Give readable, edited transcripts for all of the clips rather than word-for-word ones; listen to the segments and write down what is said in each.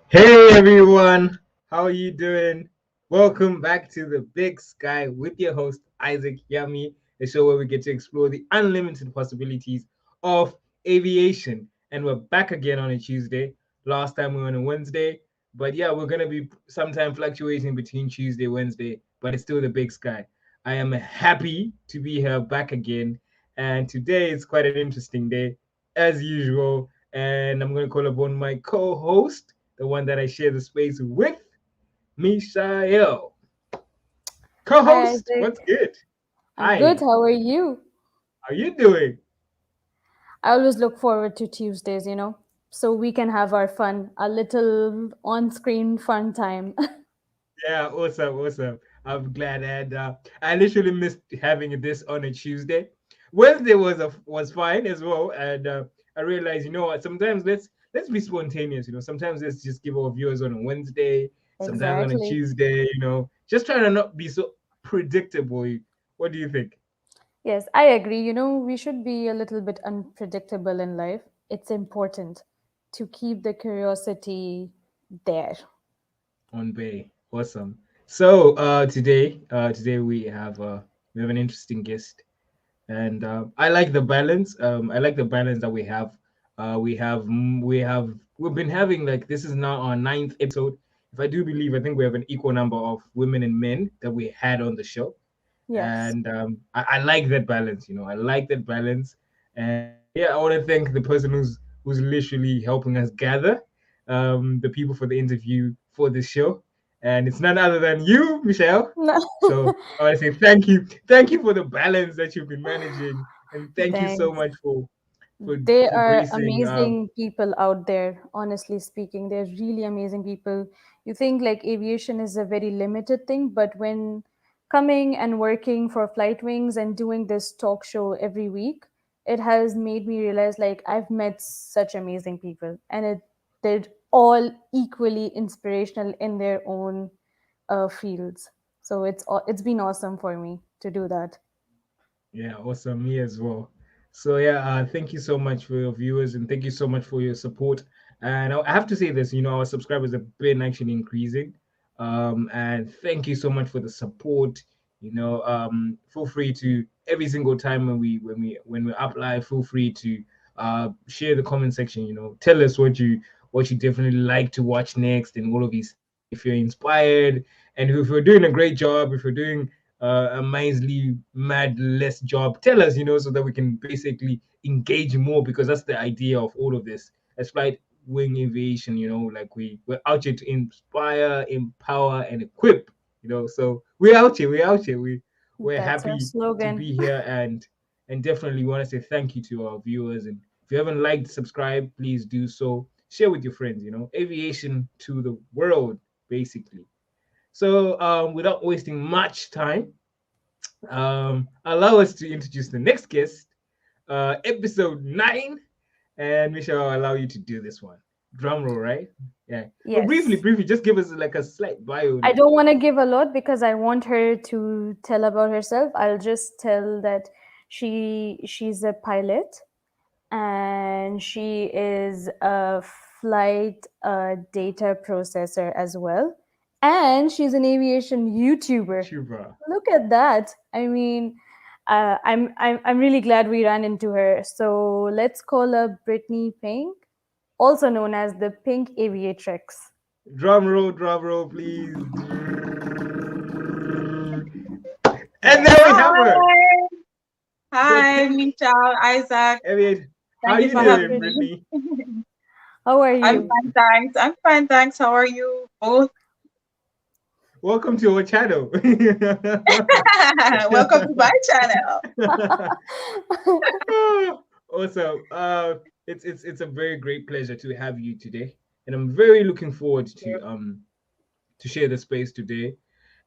Hey everyone, how are you doing? Welcome back to the Big Sky with your host Isaac Yami, a show where we get to explore the unlimited possibilities of aviation. And we're back again on a Tuesday. Last time we were on a Wednesday, but yeah, we're gonna be sometime fluctuating between Tuesday, Wednesday, but it's still the Big Sky. I am happy to be here back again, and today is quite an interesting day, as usual. And I'm gonna call upon my co-host, the one that I share the space with, Mishael. Hi, Co-host, Isaac. what's good? I'm good. Hi, How are you? how you doing? I always look forward to Tuesdays, so we can have our fun, a little on screen fun time. Yeah, awesome, awesome. I'm glad, and I literally missed having this on a Tuesday. Wednesday was fine as well, and I realized, you know what? Sometimes let's be spontaneous. Sometimes let's just give our viewers on a Wednesday, sometimes on a Exactly. Tuesday. Just trying to not be so predictable. What do you think? Yes, I agree. We should be a little bit unpredictable in life. It's important to keep the curiosity there. On Bay. Awesome. So today we have an interesting guest, and I like the balance. I like the balance that we have. We've been having, like, this is now our ninth episode. If I do believe, I think we have an equal number of women and men that we had on the show, Yes, and I like that balance. I like that balance, and yeah, I want to thank the person who's literally helping us gather the people for the interview for this show, and it's none other than you, Michelle. So I want to say thank you for the balance that you've been managing, and thank you so thanks. much for They for are gracing. amazing people out there, honestly speaking. They're really amazing people. You think like aviation is a very limited thing, but when coming and working for Flight Wings and doing this talk show every week, it has made me realize like I've met such amazing people, and they're all equally inspirational in their own fields. So it's been awesome for me to do that. Yeah, awesome. Me as well. So yeah, thank you so much for your viewers, and thank you so much for your support. And I have to say this, our subscribers have been actually increasing. And thank you so much for the support. Feel free to, every single time when we up live, feel free to share the comment section. Tell us what you definitely like to watch next, and all of these things. If you're inspired, and if you're doing a great job, if you're doing a miserly, mad, less job, tell us, so that we can basically engage more, because that's the idea of all of this. As Flight Wing Aviation, like we're out here to inspire, empower, and equip. So we're out here. We're out here. We're That's our happy to slogan. be here, and definitely want to say thank you to our viewers. And if you haven't liked, subscribe, please do so. Share with your friends. Aviation to the world, basically. So, without wasting much time, allow us to introduce the next guest, episode 9, and Michelle, I'll allow you to do this one. Drum roll, right? Yeah. But briefly, Yes. briefly, just give us like a slight bio on I her. don't want to give a lot because I want her to tell about herself. I'll just tell that she's a pilot and she is a flight data processor as well. And she's an aviation YouTuber. Chuba. Look at that. I mean, I'm really glad we ran into her. So let's call her Brittany Pink, also known as the Pink Aviatrix. Drum roll, please. And there Yes. we have her, Hi, the hi, pink Michelle, Isaac. aviator. How Thank you you for Hey, having doing, me. Brittany. Brittany? How are I'm you? fine, thanks. I'm fine, thanks. How are you both? Welcome to our channel. Welcome to my channel. Awesome. It's a very great pleasure to have you today, and I'm very looking forward to share the space today.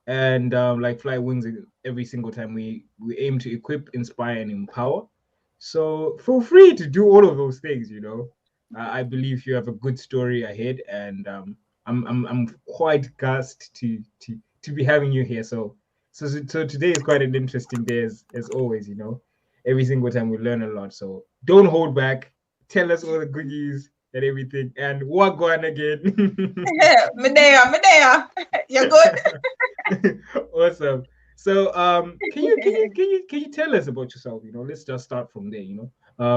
And like Fly Wings, every single time we aim to equip, inspire, and empower. So feel free to do all of those things. I believe you have a good story ahead, and I'm quite gassed to be having you here. So today is quite an interesting day, as always. Every single time we learn a lot. So don't hold back. Tell us all the good news. and everything. And what going again? Medea. You're good? Awesome. So, can you tell us about yourself? Let's just start from there.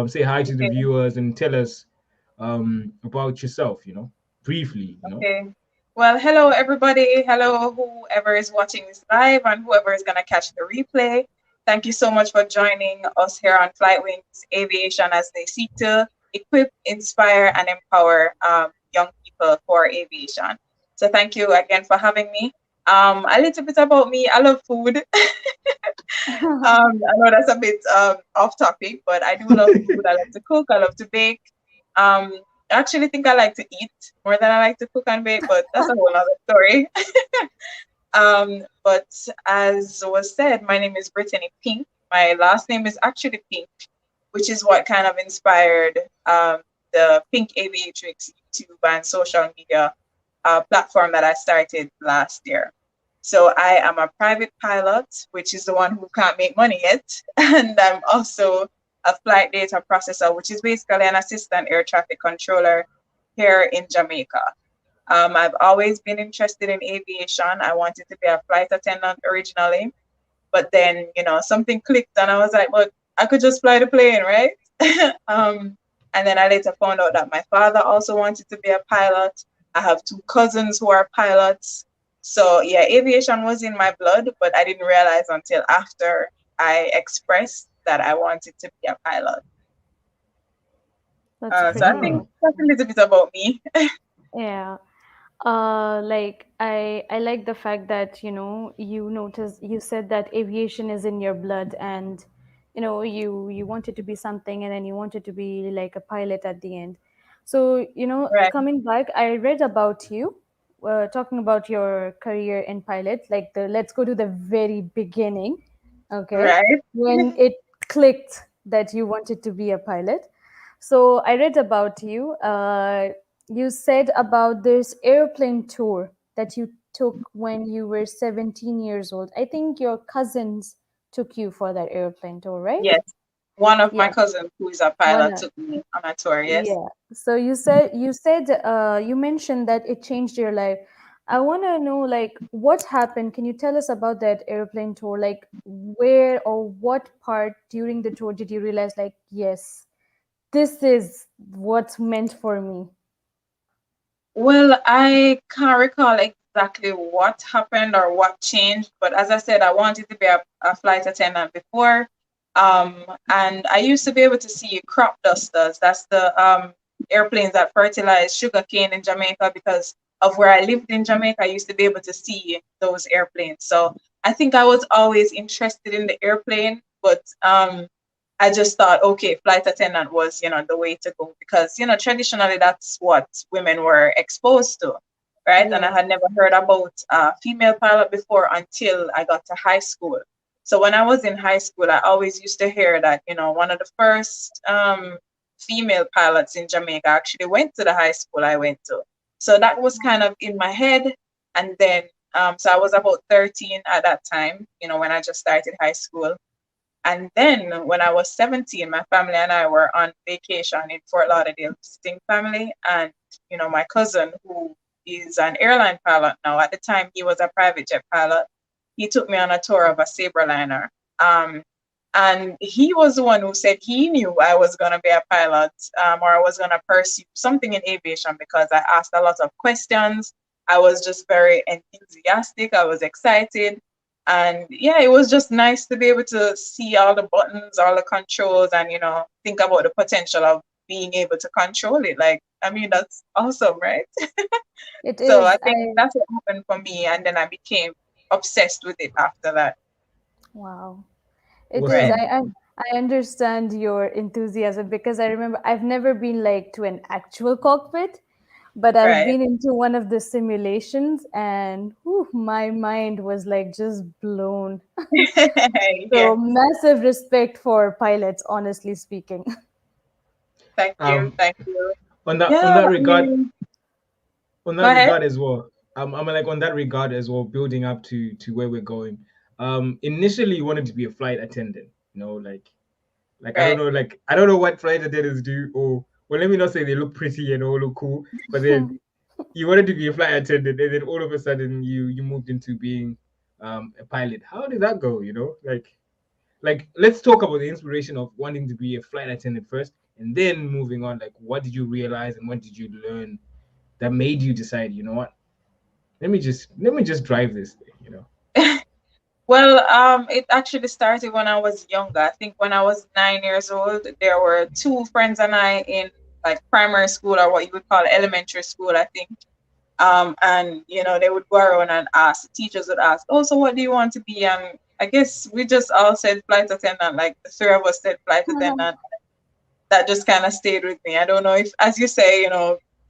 Say hi to the Okay, viewers and tell us about yourself. Briefly. okay. Well, hello everybody. Hello whoever is watching this live and whoever is gonna catch the replay. Thank you so much for joining us here on Flightwings Aviation as they seek to equip, inspire, and empower young people for aviation. So thank you again for having me. A little bit about me. I love food. I know that's a bit off topic, but I do love food. I love to cook. I love to bake. Um, I actually think I like to eat more than I like to cook and bake, but that's a whole other story. But as was said, my name is Brittany Pink. My last name is actually Pink, which is what kind of inspired the Pink Aviatrix YouTube and social media platform that I started last year. So I am a private pilot, which is the one who can't make money yet. And I'm also a flight data processor, which is basically an assistant air traffic controller here in Jamaica. I've always been interested in aviation. I wanted to be a flight attendant originally, but then, something clicked and I was like, well, I could just fly the plane, right? And then I later found out that my father also wanted to be a pilot. I have two cousins who are pilots. So yeah, aviation was in my blood, but I didn't realize until after I expressed that I wanted to be a pilot. That's So I pretty think Ah, nice. that's a little bit about me. Yeah. Like I like the fact that you said that aviation is in your blood, and you wanted to be something, and then you wanted to be like a pilot at the end. So Right, coming back, I read about you, talking about your career in pilot. Like let's go to the very beginning, okay, right. when it clicked that you wanted to be a pilot. So I read about you. You said about this airplane tour that you took when you were 17 years old. I think your cousins took you for that airplane tour, right? Yes. One of my Yeah, cousins who is a one. pilot took me on a tour, yes. Yeah. So you mentioned that it changed your life. I want to know, like, what happened. Can you tell us about that airplane tour? Like, where or what part during the tour did you realize, like, yes, this is what's meant for me? Well, I can't recall exactly what happened or what changed, but as I said, I wanted to be a flight attendant before. And I used to be able to see crop dusters. That's the airplanes that fertilize sugarcane in Jamaica because of where I lived in Jamaica. I used to be able to see those airplanes. So I think I was always interested in the airplane, but I just thought, okay, flight attendant was, the way to go because, traditionally that's what women were exposed to, right? And I Yes. had never heard about female pilot before until I got to high school. So when I was in high school, I always used to hear that, one of the first female pilots in Jamaica actually went to the high school I went to. So that was kind of in my head. And then, so I was about 13 at that time, when I just started high school. And then when I was 17, my family and I were on vacation in Fort Lauderdale visiting family. And, my cousin, who is an airline pilot now, at the time he was a private jet pilot, he took me on a tour of a Sabreliner. Um, and he was the one who said he knew I was going to be a pilot or I was going to pursue something in aviation because I asked a lot of questions. I was just very enthusiastic. I was excited. And yeah, it was just nice to be able to see all the buttons, all the controls, and think about the potential of being able to control it. Like, I mean, that's awesome, right? It So I is. think that's what happened for me, and then I became obsessed with it after that. Wow. It is. Right, awesome. I understand your enthusiasm because I remember I've never been like to an actual cockpit, but I've right. been into one of the simulations, and whew, my mind was like just blown. Yeah, So massive respect for pilots, honestly speaking. thank you, Um, thank you. on that on Yeah, that I regard, mean, on go that ahead. regard as well. I'm like on that regard as well, building up to where we're going. Initially you wanted to be a flight attendant, like I don't Right. know, like I don't know what flight attendants do or well, let me not say they look pretty and all look cool, but then you wanted to be a flight attendant, and then all of a sudden you moved into being a pilot. How did that go? Like let's talk about the inspiration of wanting to be a flight attendant first, and then moving on. Like, what did you realize and what did you learn that made you decide? You know what? Let me just drive this thing. Well, it actually started when I was younger. I think when I was 9 years old, there were two friends and I in like primary school or what you would call elementary school, I think. And they would go around and ask, the teachers would ask, oh, so what do you want to be? And I guess we just all said flight attendant, like the three of us said flight attendant. That just kind of stayed with me. I don't know if, as you say,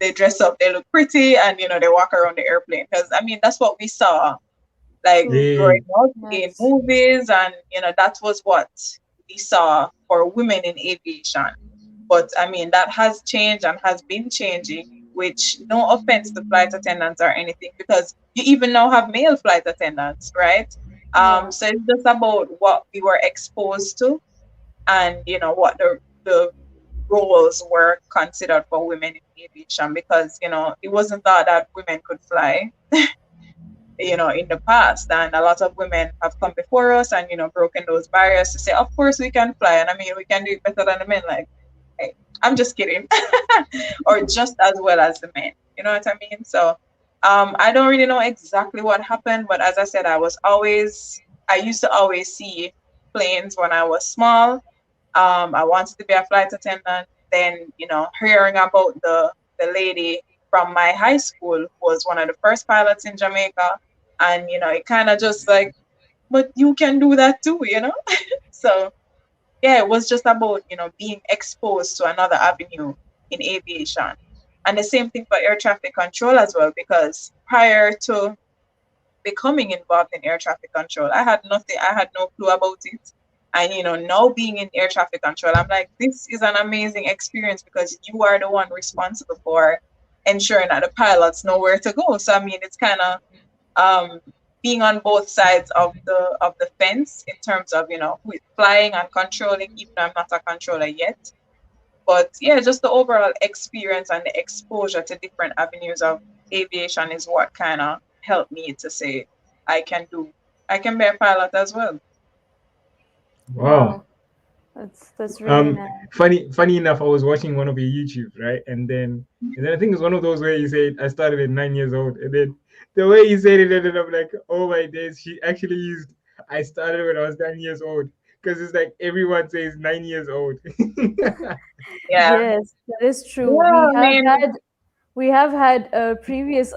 they dress up, they look pretty, and they walk around the airplane. Because I mean, that's what we saw, like True. Yeah. growing up in Yes. movies, and that was what we saw for women in aviation. But I mean, that has changed and has been changing, which no offense to flight attendants or anything, because you even now have male flight attendants, right? Yeah. So it's just about what we were exposed to, and what the roles were considered for women in aviation, because it wasn't thought that women could fly, in the past, and a lot of women have come before us and broken those barriers to say, of course we can fly, and I mean we can do it better than the men. Like, hey, I'm just kidding. Or just as well as the men, you know what I mean? So I don't really know exactly what happened, but as I said, I used to always see planes when I was small. I wanted to be a flight attendant. Then, hearing about the lady from my high school who was one of the first pilots in Jamaica, and it kind of just like, but you can do that too. So yeah, it was just about being exposed to another avenue in aviation, and the same thing for air traffic control as well. Because prior to becoming involved in air traffic control, I had nothing, I had no clue about it. And now being in air traffic control, I'm like, this is an amazing experience, because you are the one responsible for ensuring that the pilots know where to go. So I mean, it's kind of um, being on both sides of the fence in terms of who is flying and controlling, even though I'm not a controller yet. But yeah, just the overall experience and the exposure to different avenues of aviation is what kind of helped me to say I can do, I can be a pilot as well. Wow. Wow. That's really nice. Funny enough, I was watching one of your YouTubes, right? And then I think it's one of those where you said I started at 9 years old, and then the way you said it ended up like, oh my days, she actually used I started when I was 9 years old, because it's like everyone says 9 years old. Yeah. Yes, that is true. Yeah, I mean, We have had previous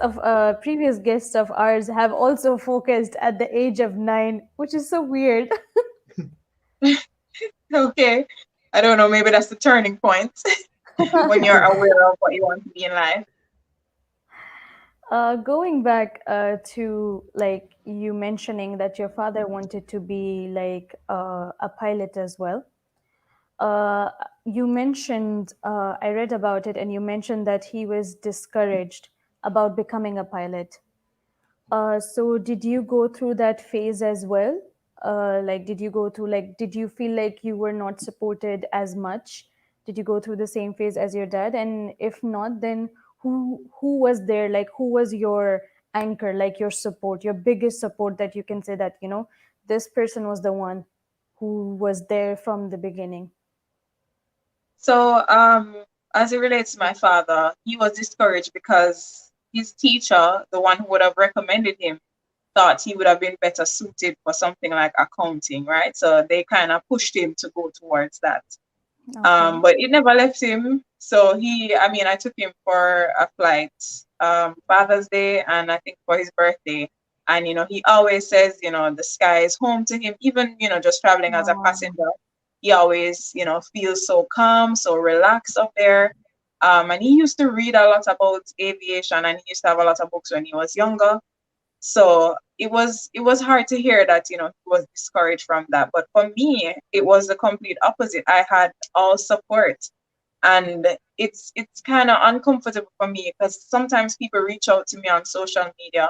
guests of ours have also focused at the age of 9, which is so weird. okay. I don't know, maybe that's the turning point when you're aware of what you want to be in life. Going back to like you mentioning that your father wanted to be like a pilot as well. Uh, you mentioned, I read about it, and you mentioned that he was discouraged about becoming a pilot. So did you go through that phase as well? Like, did you go through, like, did you feel like you were not supported as much? Did you go through the same phase as your dad? And if not, then who was there? Like, who was your anchor, like your support, your biggest support that you can say that, this person was the one who was there from the beginning? So, as it relates to my father, he was discouraged because his teacher, the one who would have recommended him, thought he would have been better suited for something like accounting, right? So they kind of pushed him to go towards that. Okay. But it never left him. So I mean, I took him for a flight, Father's Day, and I think for his birthday. And, he always says, the sky is home to him, even, just traveling as a Oh, passenger. He always, feels so calm, so relaxed up there. And he used to read a lot about aviation, and he used to have a lot of books when he was younger. So it was hard to hear that he was discouraged from that. But for me, it was the complete opposite. I had all support, and it's kind of uncomfortable for me, because sometimes people reach out to me on social media,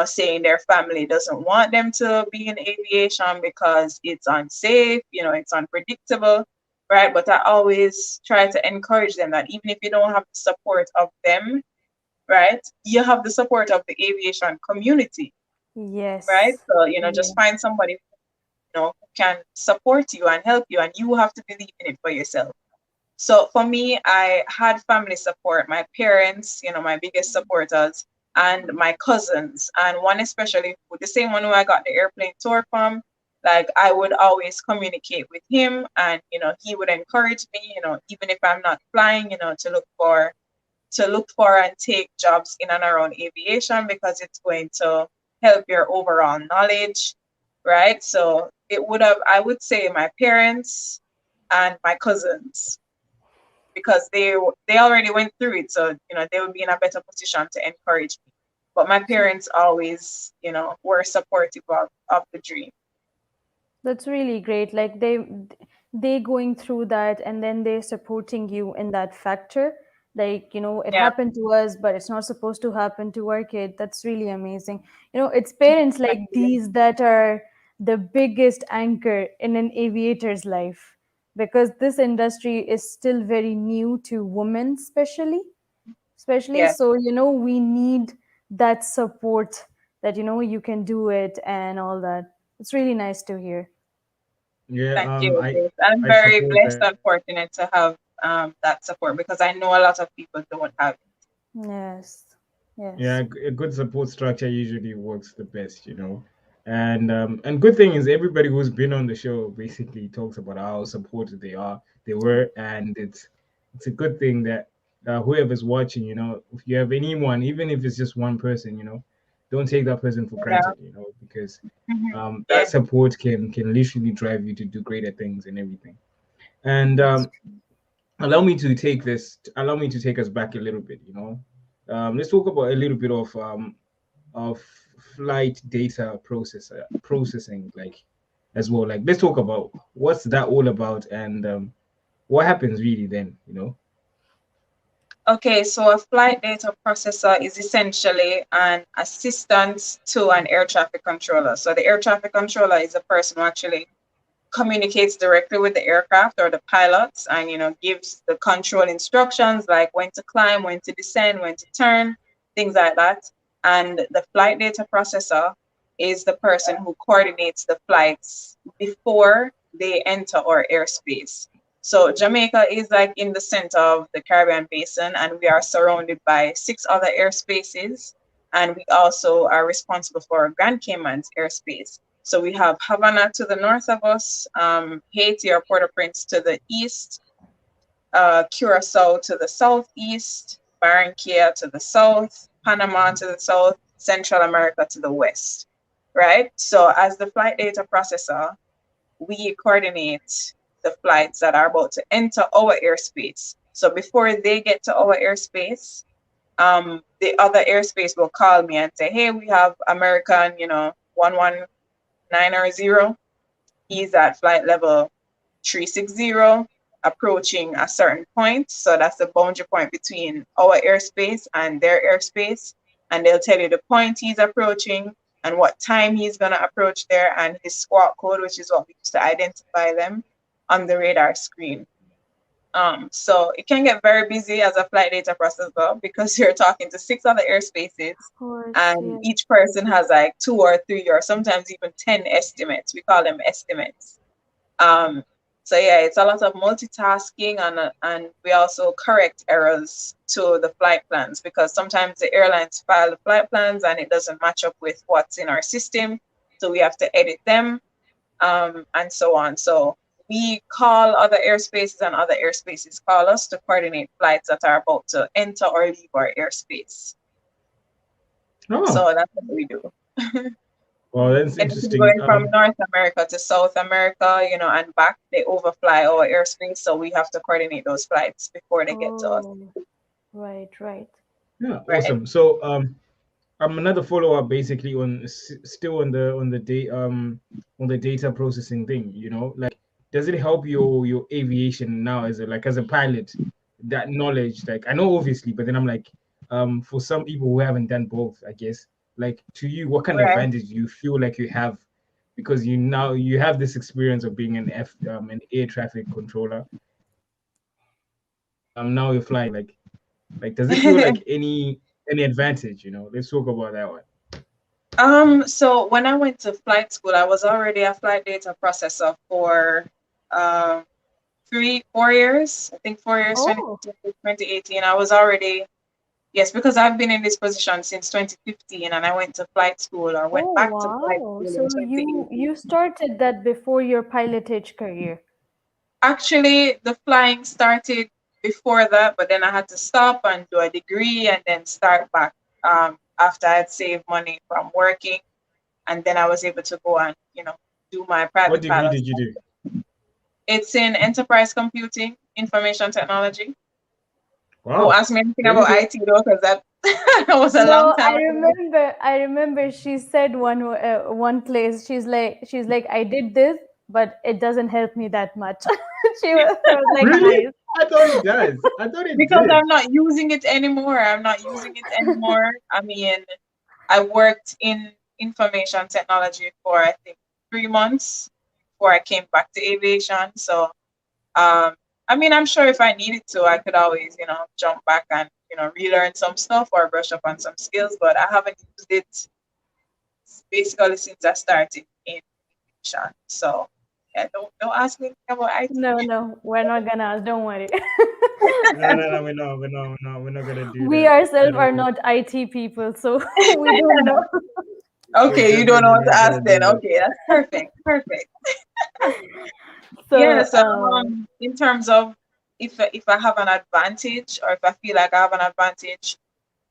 saying their family doesn't want them to be in aviation because it's unsafe, it's unpredictable. right? But I always try to encourage them that even if you don't have the support of them, right, you have the support of the aviation community, right? Yes. So, just Yeah. find somebody, who can support you and help you, and you have to believe in it for yourself. So for me, I had family support, my parents, my biggest supporters, and my cousins, and one especially, the same one who I got the airplane tour from. Like, I would always communicate with him, and he would encourage me, even if I'm not flying, to look for and take jobs in and around aviation, because it's going to help your overall knowledge, right? So I would say my parents and my cousins, because they already went through it, so they would be in a better position to encourage me. But my parents always, were supportive of the dream. That's really great. Like they going through that and then they're supporting you in that factor. Like, it Yeah, happened to us, but it's not supposed to happen to our kid. That's really amazing. It's parents like exactly. these that are the biggest anchor in an aviator's life, because this industry is still very new to women, especially. Yeah. So, we need that support that, you can do it and all that. It's really nice to hear. Yeah, Thank you, I Grace. I'm I very support blessed that. and fortunate to have that support, because I know a lot of people don't have it. Yes. Yeah, Yes. a good support structure usually works the best. And good thing is everybody who's been on the show basically talks about how supported they were, and it's a good thing that whoever's watching, if you have anyone, even if it's just one person, don't take that person for Yeah. granted, because that Yeah. support can literally drive you to do greater things and everything. And That's allow me to take us back a little bit. Let's talk about a little bit of flight data processing, like, as well. Like, let's talk about what's that all about, and what happens really then. Okay, so a flight data processor is essentially an assistant to an air traffic controller. So the air traffic controller is a person who actually communicates directly with the aircraft or the pilots, and gives the control instructions, like when to climb, when to descend, when to turn, things like that. And the flight data processor is the person who coordinates the flights before they enter our airspace. So Jamaica is like in the center of the Caribbean basin, and we are surrounded by 6 other airspaces, and we also are responsible for Grand Cayman's airspace. So we have Havana to the north of us, Haiti or Port-au-Prince to the east, Curacao to the southeast, Barranquilla to the south, Panama to the south, Central America to the west, right? So as the flight data processor, we coordinate the flights that are about to enter our airspace. So before they get to our airspace, the other airspace will call me and say, hey, we have American, 11900. He's at flight level 360, approaching a certain point. So that's the boundary point between our airspace and their airspace. And they'll tell you the point he's approaching and what time he's going to approach there, and his squawk code, which is what we use to identify them on the radar screen. So it can get very busy as a flight data processor, because you're talking to 6 other airspaces, of course. and Yeah. each person has like 2 or 3 or sometimes even 10 estimates. We call them estimates. Um, so yeah, it's a lot of multitasking, and we also correct errors to the flight plans, because sometimes the airlines file the flight plans and it doesn't match up with what's in our system, so we have to edit them, and so on. So we call other airspaces, and other airspaces call us to coordinate flights that are about to enter or leave our airspace. Oh, So that's what we do. well, that's Anything interesting. going from North America to South America, and back, they overfly our airspace, so we have to coordinate those flights before they get to us, Oh, right, right. Yeah, right? awesome. So another follow up basically still on the data processing thing. Like, does it help your aviation now as a pilot, that knowledge? Like, I know obviously, but then I'm like, for some people who haven't done both, I guess, like, to you, what kind of Right. advantage do you feel like you have because you have this experience of being an air traffic controller. Now you're flying. Like does it feel like any advantage? Let's talk about that one. So when I went to flight school, I was already a flight data processor for um 4 years. I think 4 years, Oh, 2018. I was already, yes, because I've been in this position since 2015, and I went to flight school or went oh back to flight wow. school in So you 2018. you started that before your pilotage career. Actually, the flying started before that, but then I had to stop and do a degree and then start back after I had saved money from working. And then I was able to go and, do my What private degree pilot. did you do? It's in enterprise computing, information technology. Don't Wow, ask me anything very about good. IT though, because that, that was a long No, time ago. I remember she said one place she's like I did this, but it doesn't help me that much. I was like Really? nice. I thought it does. I thought it Because did. I'm not using it anymore. I'm not using it anymore. I mean, I worked in information technology for I think 3 months before I came back to aviation. So I mean, I'm sure if I needed to, I could always, jump back and, relearn some stuff or brush up on some skills, but I haven't used it basically since I started in aviation. So yeah, don't ask me about IT. No, no, we're not gonna ask. Don't worry. No, no, no, we're not gonna do We that ourselves at are all. not IT people, so we don't know. We're Okay, you don't know definitely what to not ask gonna then. do that. Okay, that's perfect. Perfect. Yeah, So, so in terms of if I have an advantage or if I feel like I have an advantage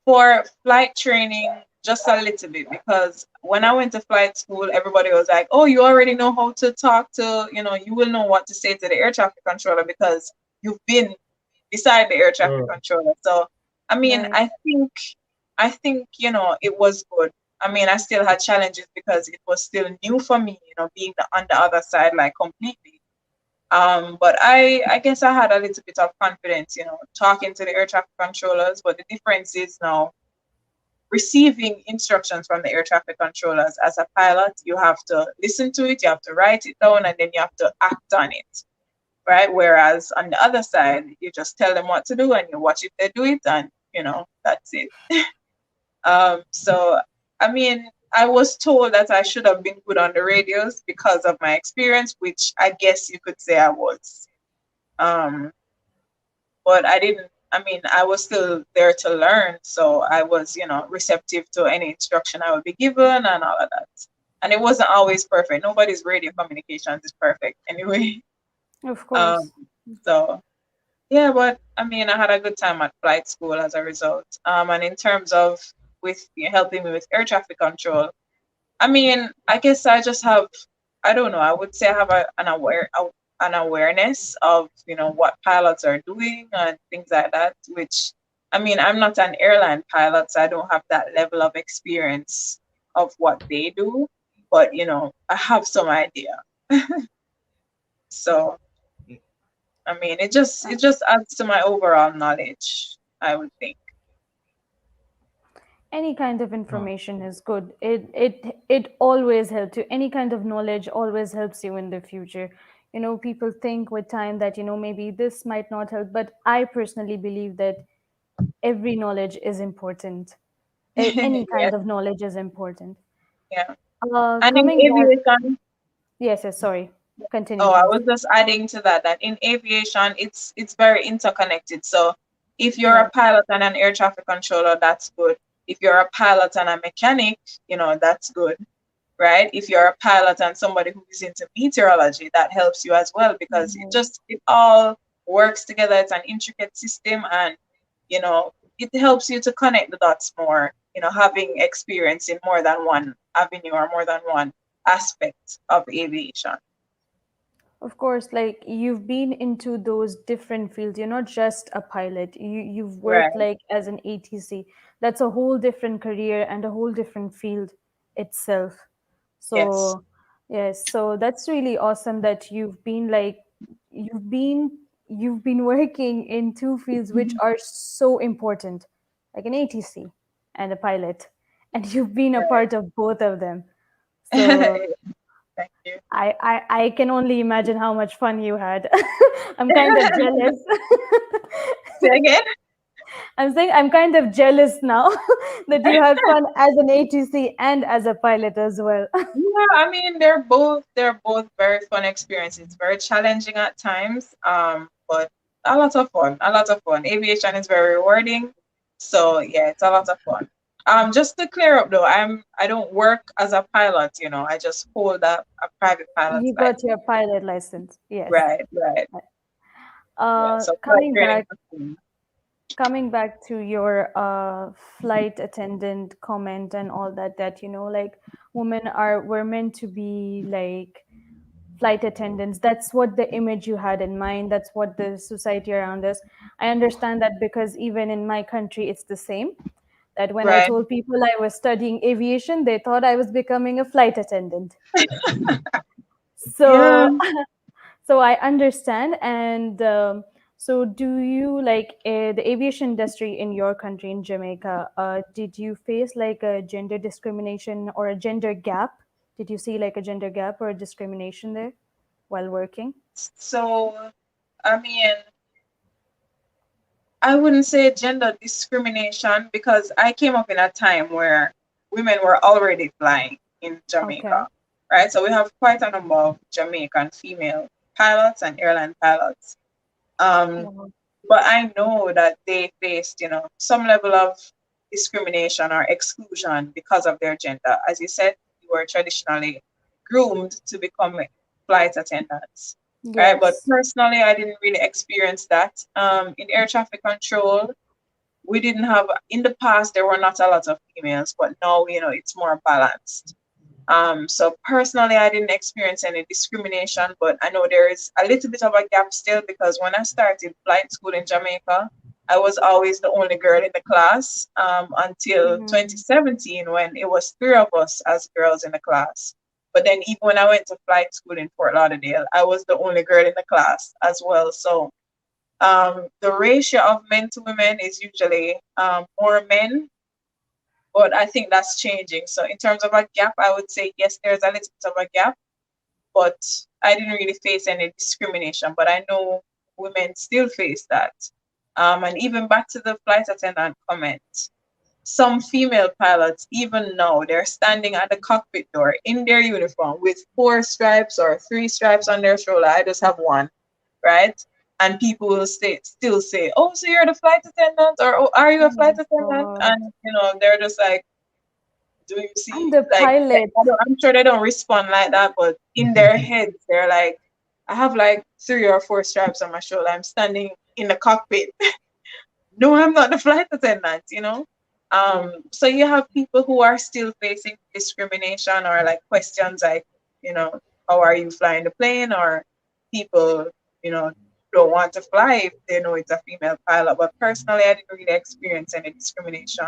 for flight training, just a little bit, because when I went to flight school, everybody was like, "Oh, you already know how to talk to, you will know what to say to the air traffic controller because you've been beside the air traffic Oh, controller." So, I mean, right. I think it was good. I mean, I still had challenges because it was still new for me, being on the other side, like completely. But I guess I had a little bit of confidence, talking to the air traffic controllers. But the difference is now receiving instructions from the air traffic controllers as a pilot, you have to listen to it, you have to write it down, and then you have to act on it, right? Whereas on the other side, you just tell them what to do and you watch if they do it, and that's it. So I mean, I was told that I should have been good on the radios because of my experience, which I guess you could say I was. Um, but I didn't. I mean, I was still there to learn, so I was, receptive to any instruction I would be given and all of that. And it wasn't always perfect. Nobody's radio communications is perfect anyway. Of Um, course. so yeah, but I mean, I had a good time at flight school as a result. And in terms of with helping me with air traffic control, I mean, I guess I just have, I don't know, I would say I have an awareness of, what pilots are doing and things like that, which, I mean, I'm not an airline pilot, so I don't have that level of experience of what they do, but, I have some idea. So, I mean, it just adds to my overall knowledge, I would think. Any kind of oh, information is good. It always helps you. Any kind of knowledge always helps you in the future. People think with time that maybe this might not help, but I personally believe that every knowledge is important. Any Yes, kind of knowledge is important. yeah. And in Coming back, aviation, yes, yes, sorry, continue, oh, I please. was just adding to that in aviation it's very interconnected. So if you're a Right. pilot and an air traffic controller, that's good. If you're a pilot and a mechanic, that's good, right? If you're a pilot and somebody who is into meteorology, that helps you as well because Right. it all works together. It's an intricate system, and you know it helps you to connect the dots more. Having experience in more than one avenue or more than one aspect of aviation. Of course, like you've been into those different fields. You're not just a pilot. You've worked Right. like as an ATC. That's a whole different career and a whole different field itself. Yes. So, yes, so that's really awesome that you've been you've been working in two fields which are so important, like an ATC and a pilot, and you've been a Right. part of both of them. So Thank you. I can only imagine how much fun you had. I'm kind of jealous. Say again? I'm saying I'm kind of jealous now that you had fun as an ATC and as a pilot as well. Yeah, I mean they're both very fun experiences. Very challenging at times, but a lot of fun. A lot of fun. Aviation is very rewarding, so yeah, it's a lot of fun. Just to clear up though, I don't work as a pilot. I just hold a private pilot's You got license. your pilot license. Yes. Right, right. Yeah, Uh, so flight coming training. back coming back to your flight attendant comment and all that, like we're meant to be like flight attendants. That's what the image you had in mind. That's what the society around us. I understand that because even in my country it's the same, that when I Right. told people I was studying aviation, they thought I was becoming a flight attendant. Yeah. So so I understand. And so do you like the aviation industry in your country, in Jamaica, did you face like a gender discrimination or a gender gap? Did you see like a gender gap or a discrimination there while working? So, I mean, I wouldn't say gender discrimination because I came up in a time where women were already flying in Okay. Jamaica, right? So we have quite a number of Jamaican female pilots and airline pilots. Um, Wow. but I know that they faced, some level of discrimination or exclusion because of their gender. As you said, they were traditionally groomed to become flight attendants, right? But Yes. personally, I didn't really experience that. In air traffic control, we didn't have, in the past, there were not a lot of females, but now, it's more balanced. So personally, I didn't experience any discrimination, but I know there is a little bit of a gap still because when I started flight school in Jamaica, I was always the only girl in the class until Mhm. 2017 when it was three of us as girls in the class. But then even when I went to flight school in Fort Lauderdale, I was the only girl in the class as well. So the ratio of men to women is usually more men, but I think that's changing. So in terms of a gap, I would say yes, there's a little bit of a gap, but I didn't really face any discrimination. But I know women still face that. And even back to the flight attendant comment, some female pilots, even now, they're standing at the cockpit door in their uniform with four stripes or three stripes on their shoulder. I just have one, right? And people will still say, "Oh, so you're the flight attendant, or oh, are you Oh a flight my attendant?" God. And they're just like, "Do you I'm see?" the Like, pilot. I'm sure they don't respond like that, but in their heads, they're like, "I have like three or four stripes on my shoulder. I'm standing in the cockpit. No, I'm not the flight attendant." So you have people who are still facing discrimination or like questions like, you know, how are you flying the plane? Or people, you know, don't want to fly if they know it's a female pilot. But personally, I didn't really experience any discrimination.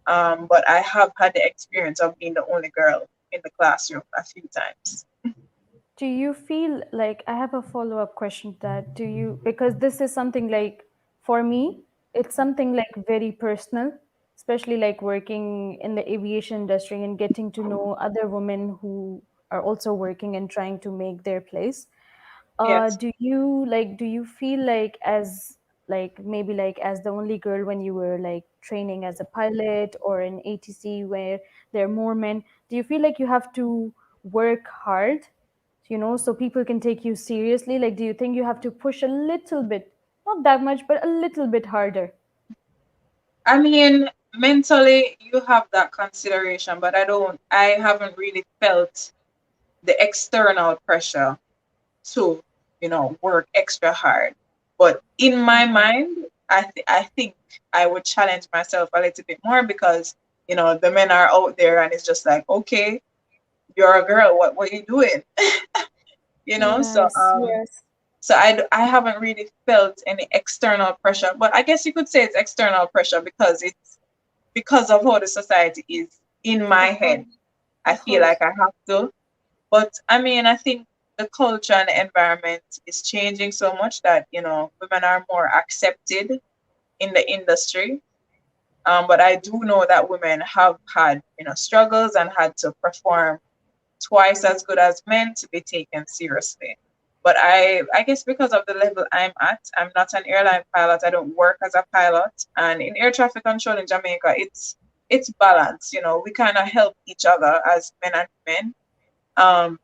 But I have had the experience of being the only girl in the classroom a few times. Do you feel like, I have a follow up question to that? Do you, because this is something like, for me, it's something like very personal, especially like working in the aviation industry and getting to know other women who are also working and trying to make their place. Yes. Do you feel like, as like maybe like as the only girl when you were like training as a pilot or an ATC where there are more men, do you feel like you have to work hard, so people can take you seriously? Like, do you think you have to push a little bit, not that much, but a little bit harder? I mean, mentally, you have that consideration, but I haven't really felt the external pressure to, work extra hard. But in my Okay. mind, I think I would challenge myself a little bit more because, the men are out there and it's just like, okay, you're a girl, what are you doing? So Yes, yes. I haven't really felt any external pressure, but I guess you could say it's external pressure because it's because of how the society is in my Of head. course, I of feel like course. I have to. But I mean, I think the culture and the environment is changing so much that, women are more accepted in the industry. But I do know that women have had, struggles and had to perform twice as good as men to be taken seriously. But I guess because of the level I'm at, I'm not an airline pilot. I don't work as a pilot. And in air traffic control in Jamaica, it's balanced. You know, we kind of help each other as men and women. Um,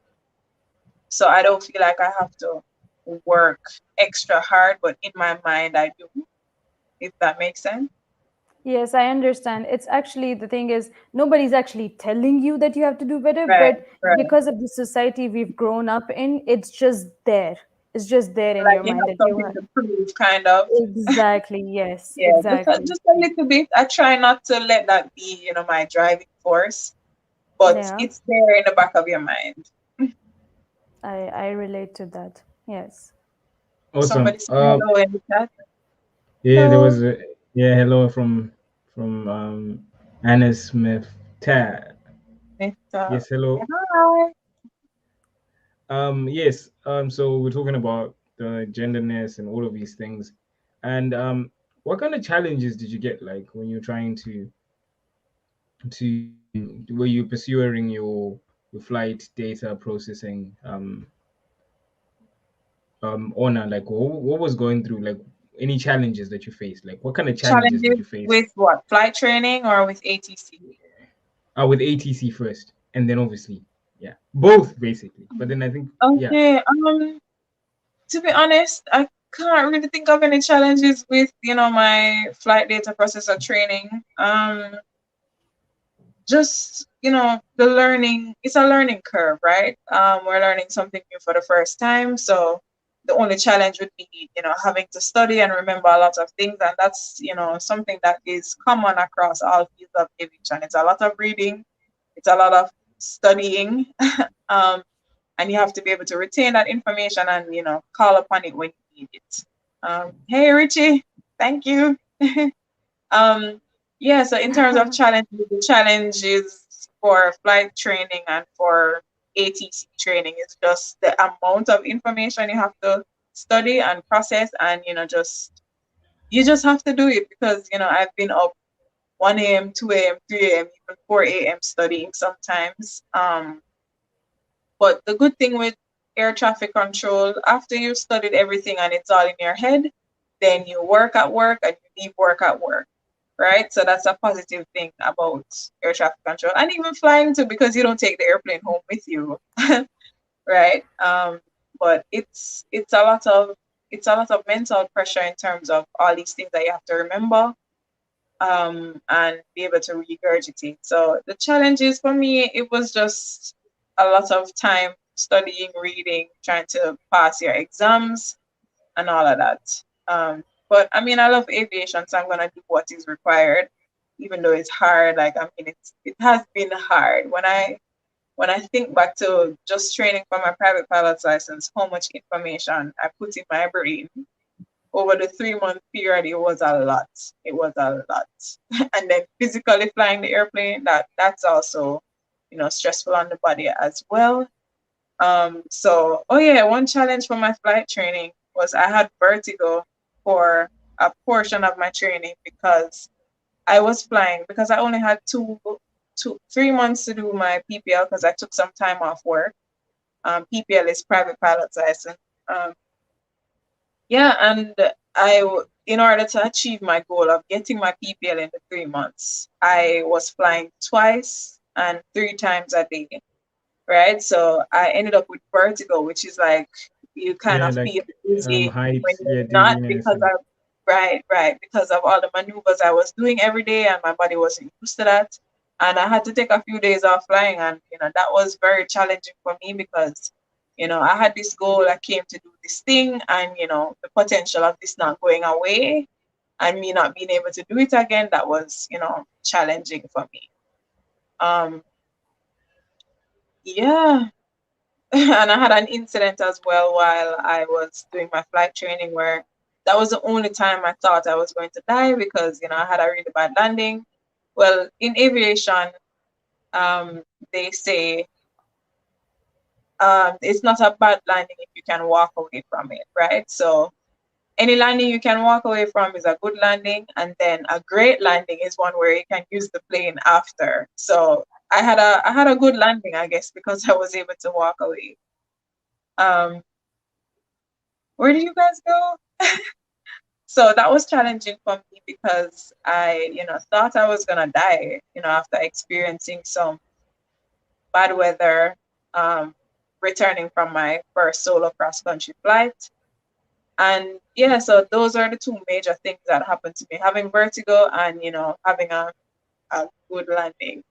so I don't feel like I have to work extra hard, but in my mind I do, if that makes sense. Yes, I understand. It's actually, the thing is, nobody's actually telling you that you have to do better, Right, but right. because of the society we've grown up in, it's just there. It's just there in Like your you mind have that you something have. to prove, kind of. Exactly. Yes, Yeah, exactly. just a little bit. I try not to let that be, my driving force, but Yeah, it's there in the back of your mind. I relate to that. Yes. Awesome. Somebody say hello in the chat. Yeah, there Hello, was a yeah, hello from Anna Smith Tad. Mr. Yes, hello. Hi. Yes. So we're talking about the genderness and all of these things, and what kind of challenges did you get like when you're trying to were you pursuing your flight data processing honor, like what was going through, like any challenges that you faced, like what kind of challenges did Challenges you face with what? Flight training or with ATC? with ATC first, and then obviously, yeah, both basically. But then I think, yeah, Okay. To be honest, I can't really think of any challenges with, my flight data processor training. Just, the learning, it's a learning curve, right? We're learning something new for the first time. So the only challenge would be, having to study and remember a lot of things. And that's, something that is common across all fields of aviation. It's a lot of reading, it's a lot of studying. um, and you have to be able to retain that information and, call upon it when you need it. Hey, Richie, thank you. Um, yeah, so in terms of challenges, the challenges for flight training and for ATC training is just the amount of information you have to study and process, and you just have to do it because I've been up 1 a.m., 2 a.m., 3 a.m., even 4 a.m. studying sometimes. But the good thing with air traffic control, after you've studied everything and it's all in your head, then you work at work and you leave work at work, right? So that's a positive thing about air traffic control, and even flying too, because you don't take the airplane home with you, right? But it's a lot of mental pressure in terms of all these things that you have to remember, and be able to regurgitate. So the challenges for me, it was just a lot of time studying, reading, trying to pass your exams and all of that. But I mean, I love aviation, so I'm gonna do what is required, even though it's hard. Like, I mean, it has been hard. When I think back to just training for my private pilot's license, how much information I put in my brain over the 3 month period, it was a lot. It was a lot. And then physically flying the airplane, that's also, stressful on the body as well. So, oh yeah, one challenge for my flight training was I had vertigo for a portion of my training because I was flying, because I only had 3 months to do my PPL because I took some time off work. PPL is private pilot's license. Um, yeah, and in order to achieve my goal of getting my PPL in the 3 months, I was flying twice and 3 times a day, right? So I ended up with vertigo, which is like you kind yeah, of like feel dizzy height, when yeah, you're not, dizziness because and right, because of all the maneuvers I was doing every day and my body wasn't used to that. And I had to take a few days off flying, and that was very challenging for me because I had this goal. I came to do this thing, and the potential of this not going away and me not being able to do it again, that was challenging for me. Um, yeah. And I had an incident as well while I was doing my flight training, where that was the only time I thought I was going to die because I had a really bad landing. Well, in aviation, um, they say it's not a bad landing if you can walk away from it, right? So any landing you can walk away from is a good landing, and then a great landing is one where you can use the plane after. So I had a good landing, I guess, because I was able to walk away. Um, where did you guys go? So that was challenging for me because I, thought I was gonna die, after experiencing some bad weather, um, returning from my first solo cross country flight. And yeah, so those are the two major things that happened to me: having vertigo and having a good landing.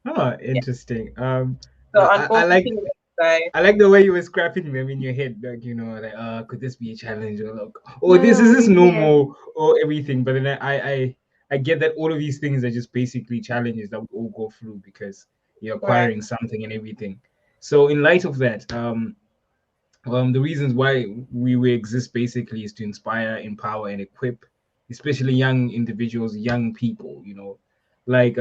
Oh, Yeah. interesting. So on I both like occasions, I I like the way you were scrapping them in your head, like like, could this be a challenge, or like, oh, this is No, this yeah. normal, or everything. But then I get that all of these things are just basically challenges that we all go through because you're right, acquiring something and everything. So in light of that, the reasons why we exist basically is to inspire, empower, and equip, especially young individuals, young people. Like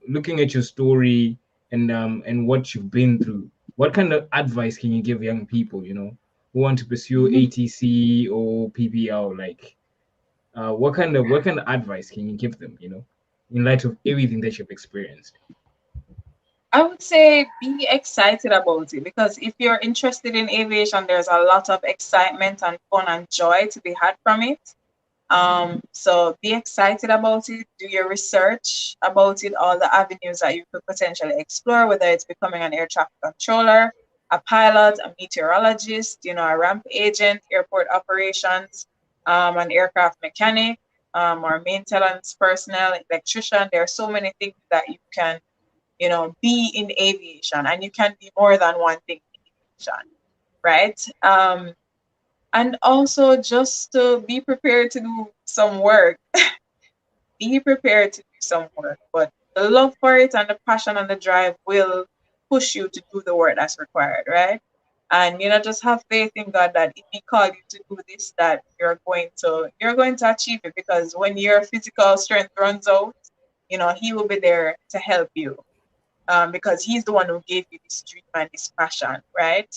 looking at your story and what you've been through. What kind of advice can you give young people? Who want to pursue ATC or PPL? Like, what kind of advice can you give them? In light of everything that you've experienced. I would say be excited about it, because if you're interested in aviation, there's a lot of excitement and fun and joy to be had from it. So be excited about it, do your research about it, all the avenues that you could potentially explore, whether it's becoming an air traffic controller, a pilot, a meteorologist, a ramp agent, airport operations, an aircraft mechanic, or maintenance personnel, electrician. There are so many things that you can, be in aviation, and you can be more than one thing in aviation, right? And also just to be prepared to do some work. Be prepared to do some work, but the love for it and the passion and the drive will push you to do the work that's required, right? And just have faith in God that if He called you to do this, that you're going to achieve it, because when your physical strength runs out, He will be there to help you, because He's the one who gave you this dream and this passion, right?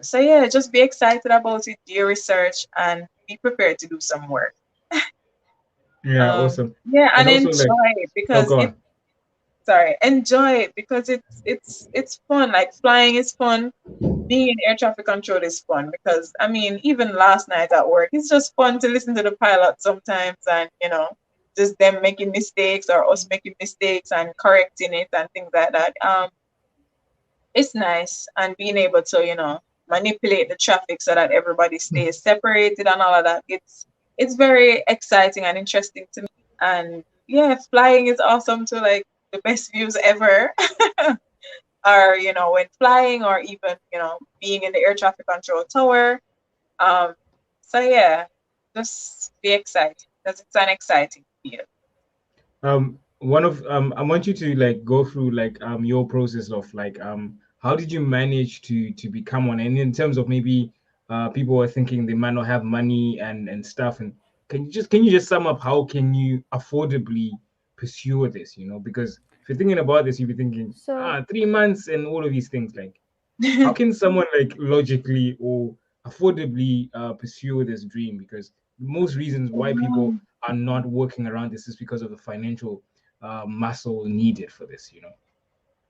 So yeah, just be excited about it, do your research, and be prepared to do some work. Yeah, awesome. Yeah, And and also, like, enjoy it, oh, because go it on. sorry, enjoy it because it's fun. Like, flying is fun. Being in air traffic control is fun, because I mean, even last night at work, it's just fun to listen to the pilot sometimes, and just them making mistakes or us making mistakes and correcting it and things like that. It's nice, and being able to manipulate the traffic so that everybody stays separated and all of that. It's very exciting and interesting to me. And yeah, flying is awesome too. Like, the best views ever are when flying, or even being in the air traffic control tower. um so yeah, just be excited, because it's an exciting field. One of I want you to like go through like your process of like how did you manage to become one, and in terms of maybe people are thinking they might not have money and stuff, and can you just sum up how can you affordably pursue this, because if you're thinking about this you'll be thinking So 3 months and all of these things. Like, how can someone like logically or affordably pursue this dream? Because most reasons why people Um, are not working around this is because of the financial muscle needed for this.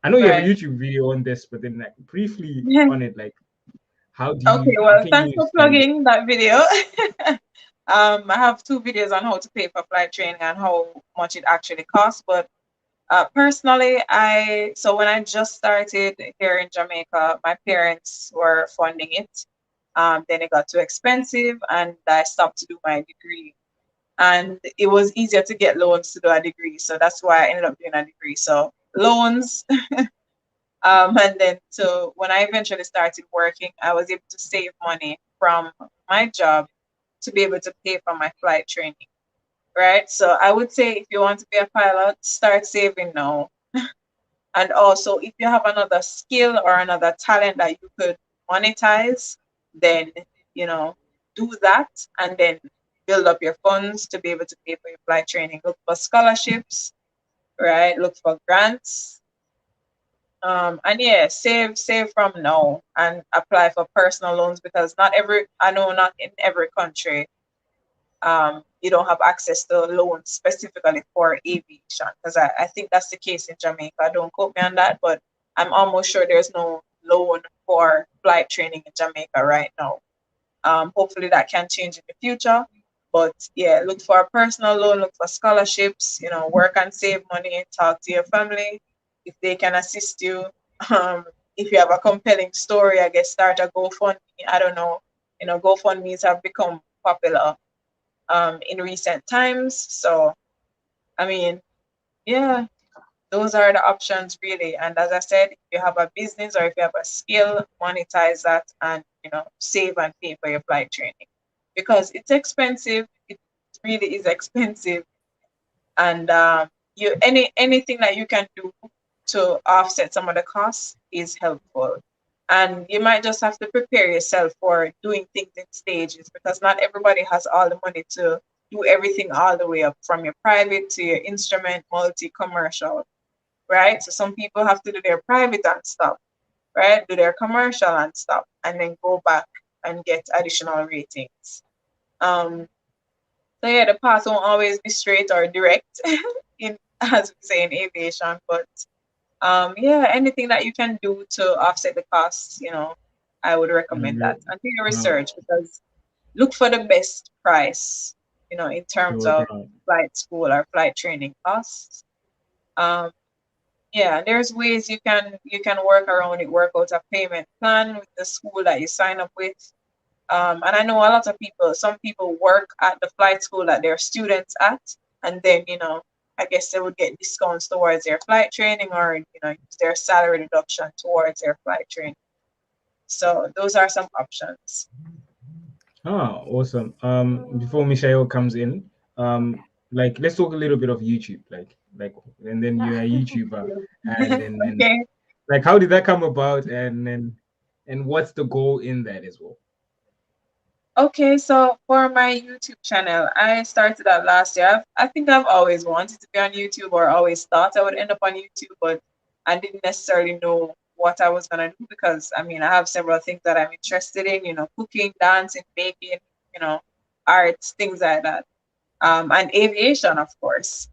I know you have a right. YouTube video on this, but then like briefly on it, like Okay, how well, can thanks you for stand it? plugging that video. I have two videos on how to pay for flight training and how much it actually costs. But personally, so when I just started here in Jamaica, my parents were funding it. Then it got too expensive, and I stopped to do my degree. And it was easier to get loans to do a degree, so that's why I ended up doing a degree. So loans, and then so when I eventually started working, I was able to save money from my job to be able to pay for my flight training. Right. So I would say, if you want to be a pilot, start saving now. And also, if you have another skill or another talent that you could monetize, then, you know, do that, and then build up your funds to be able to pay for your flight training. Look for scholarships, right? Look for grants. And yeah, save from now and apply for personal loans, because not in every country you don't have access to loans specifically for aviation, because I think that's the case in Jamaica. Don't quote me on that, but I'm almost sure there's no loan for flight training in Jamaica right now. Hopefully that can change in the future. But yeah, look for a personal loan, look for scholarships, work and save money, talk to your family if they can assist you. If you have a compelling story, I guess start a GoFundMe. I don't know. GoFundMe's have become popular in recent times. So, I mean, yeah, those are the options really. And as I said, if you have a business or if you have a skill, monetize that and save and pay for your flight training, because it's expensive. It really is expensive, and anything that you can do to offset some of the costs is helpful. And you might just have to prepare yourself for doing things in stages, because not everybody has all the money to do everything all the way up from your private to your instrument multi commercial, right? So some people have to do their private and stuff, right? Do their commercial and stuff, and then go back and get additional ratings. Um, so yeah, the path won't always be straight or direct, in as we say in aviation, but yeah, anything that you can do to offset the costs, I would recommend that. Great. And do your Uh, research, because look for the best price, in terms so, of flight school or flight training costs. Um, Yeah, there's ways you can work around it, work out a payment plan with the school that you sign up with. And I know a lot of people, some people work at the flight school that they're students at, and then, I guess they would get discounts towards their flight training, or, use their salary deduction towards their flight training. So those are some options. awesome. Before Michael comes in, like let's talk a little bit of YouTube, like, and then you're a YouTuber, and Okay. like how did that come about, and what's the goal in that as well? Okay, so for my YouTube channel, I started that last year. I think I've always wanted to be on YouTube, or always thought I would end up on YouTube, but I didn't necessarily know what I was gonna do, because I mean I have several things that I'm interested in, cooking, dancing, baking, arts, things like that. And aviation, of course.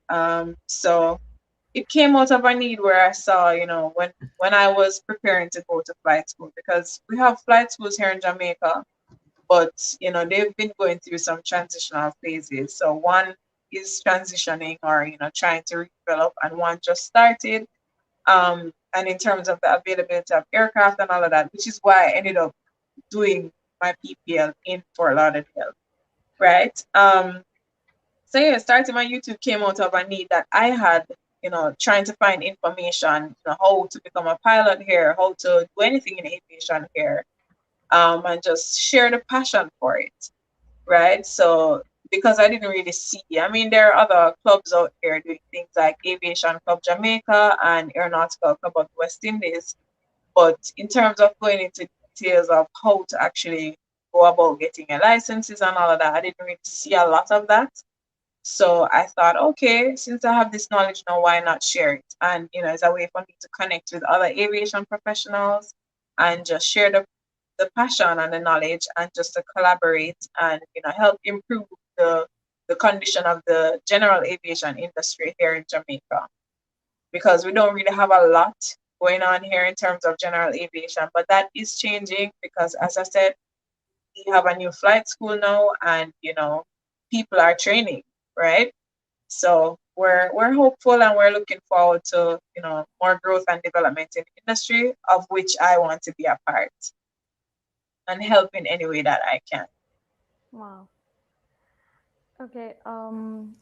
So it came out of a need where I saw, when I was preparing to go to flight school, because we have flight schools here in Jamaica, but they've been going through some transitional phases. So one is transitioning, or trying to redevelop, and one just started. And in terms of the availability of aircraft and all of that, which is why I ended up doing my PPL in Fort Lauderdale, right? So yeah, starting my YouTube came out of a need that I had, trying to find information, how to become a pilot here, how to do anything in aviation here, and just share the passion for it, right? So because I didn't really see, I mean, there are other clubs out here doing things like Aviation Club Jamaica and Aeronautical Club of the West Indies, but in terms of going into details of how to actually go about getting your licenses and all of that, I didn't really see a lot of that. So I thought, okay, since I have this knowledge now, why not share it? And it's a way for me to connect with other aviation professionals and just share the passion and the knowledge, and just to collaborate and help improve the condition of the general aviation industry here in Jamaica, because we don't really have a lot going on here in terms of general aviation, but that is changing, because as I said, we have a new flight school now, and people are training, right? So we're hopeful, and we're looking forward to more growth and development in the industry, of which I want to be a part and help in any way that I can. Wow. Okay.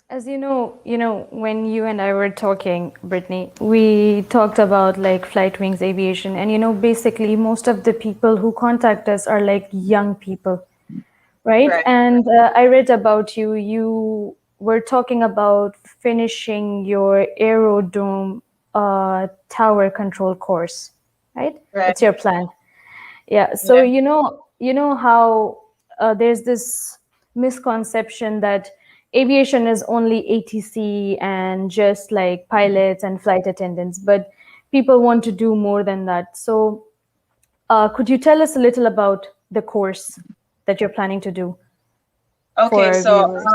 As when you and I were talking, Brittany, we talked about like flight wings aviation, and basically most of the people who contact us are like young people, right? Right, And I read about you. You were talking about finishing your aerodrome tower control course, right? right, It's your plan. Yeah. So yeah, you know how there's this misconception that aviation is only ATC and just like pilots and flight attendants, but people want to do more than that. So could you tell us a little about the course that you're planning to do? for Okay, our so viewers?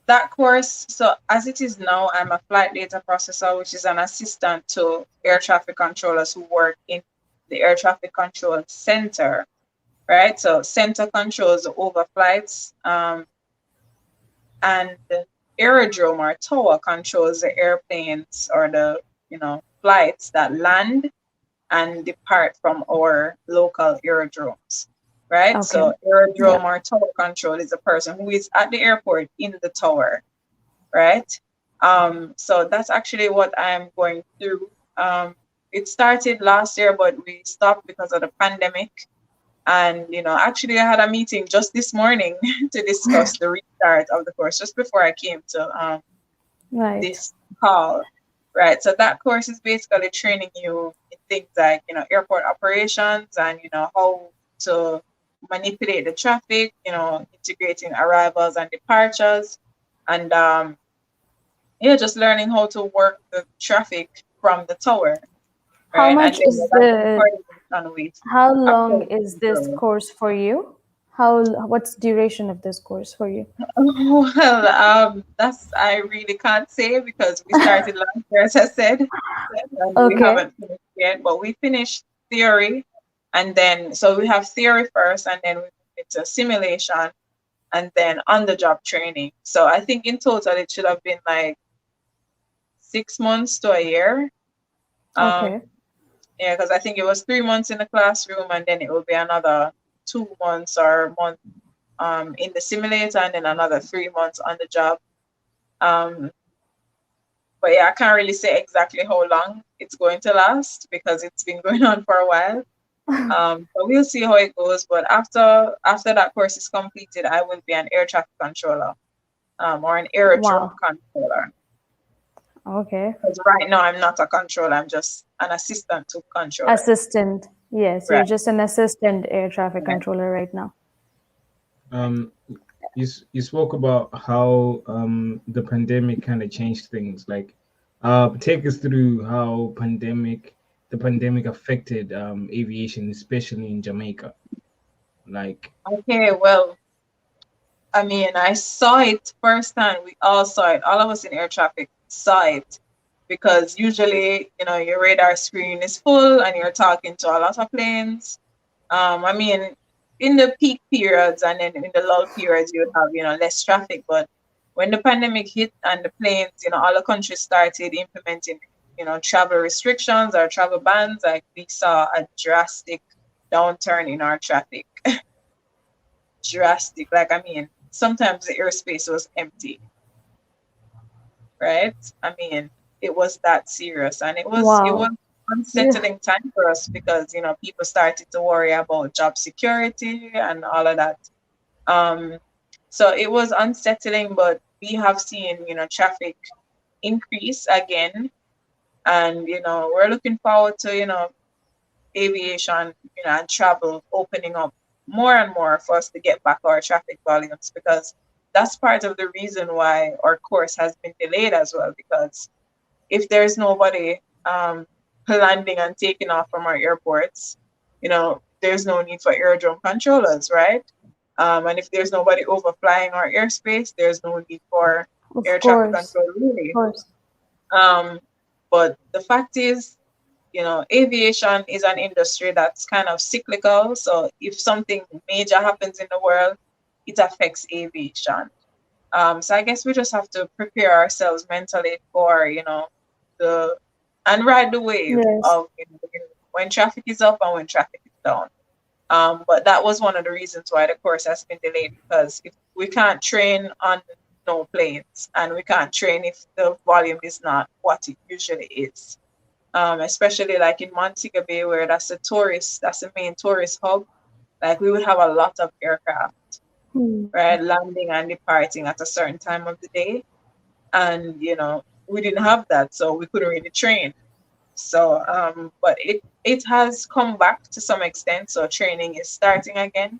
that course, so as it is now, I'm a flight data processor, which is an assistant to air traffic controllers who work in the air traffic control center, right? So center controls the overflights, and the aerodrome or tower controls the airplanes or the flights that land and depart from our local aerodromes, right? Okay. So Yeah. aerodrome or tower control is a person who is at the airport in the tower, right? So that's actually what I'm going through. It started last year, but we stopped because of the pandemic. And actually, I had a meeting just this morning to discuss the restart of the course, just before I came to Right. this call, right? So that course is basically training you in things like airport operations and how to manipulate the traffic, integrating arrivals and departures, and yeah, just learning how to work the traffic from the tower, How right? And much then is that's in the coordination with how long approach is this control. course for you? What's duration of this course for you? Well, that's I really can't say because we started last year, as I said, and we Okay. haven't finished yet. But we finished theory, and then so we have theory first, and then we move into simulation, and then on the job training. So I think in total it should have been like 6 months to a year. Um, Okay. yeah, because I think it was 3 months in the classroom, and then it will be another 2 months or a month in the simulator, and then another 3 months on the job. Um, but yeah, I can't really say exactly how long it's going to last because it's been going on for a while. But we'll see how it goes. But after that course is completed, I will be an air traffic controller, or an aerodrome Wow. controller. Okay. Because right now I'm not a controller; I'm just an assistant to controller. Assistant. Yes, you're Right. just an assistant air traffic Right. controller right now. Um, you spoke about how the pandemic kind of changed things. Like, take us through how the pandemic affected aviation, especially in Jamaica. Like, Okay. Well, I mean, I saw it firsthand. We all saw it. All of us in air traffic saw it because usually, your radar screen is full and you're talking to a lot of planes. I mean, in the peak periods and then in the lull periods, you would have, less traffic. But when the pandemic hit and the planes, all the countries started implementing, travel restrictions or travel bans, like we saw a drastic downturn in our traffic. Drastic. Like, I mean, sometimes the airspace was empty, right? I mean, it was that serious, and it was Wow. Yeah. unsettling time for us because people started to worry about job security and all of that. Um, so it was unsettling, but we have seen traffic increase again, and we're looking forward to aviation, and travel opening up more and more for us to get back our traffic volumes because that's part of the reason why our course has been delayed as well. Because if there's nobody landing and taking off from our airports, there's no need for aerodrome controllers, right? And if there's nobody overflying our airspace, there's no need for Of air traffic course. control, Of really. course. Um, but the fact is, aviation is an industry that's kind of cyclical. So if something major happens in the world, it affects aviation. So I guess we just have to prepare ourselves mentally for, the and ride the wave Yes. of when traffic is up and when traffic is down. But that was one of the reasons why the course has been delayed because if we can't train on no planes and we can't train if the volume is not what it usually is. Especially like in Montego Bay, where that's the main tourist hub. Like we would have a lot of aircraft, Hmm. right, landing and departing at a certain time of the day, and we didn't have that, so we couldn't really train. So, but it has come back to some extent. So training is starting again.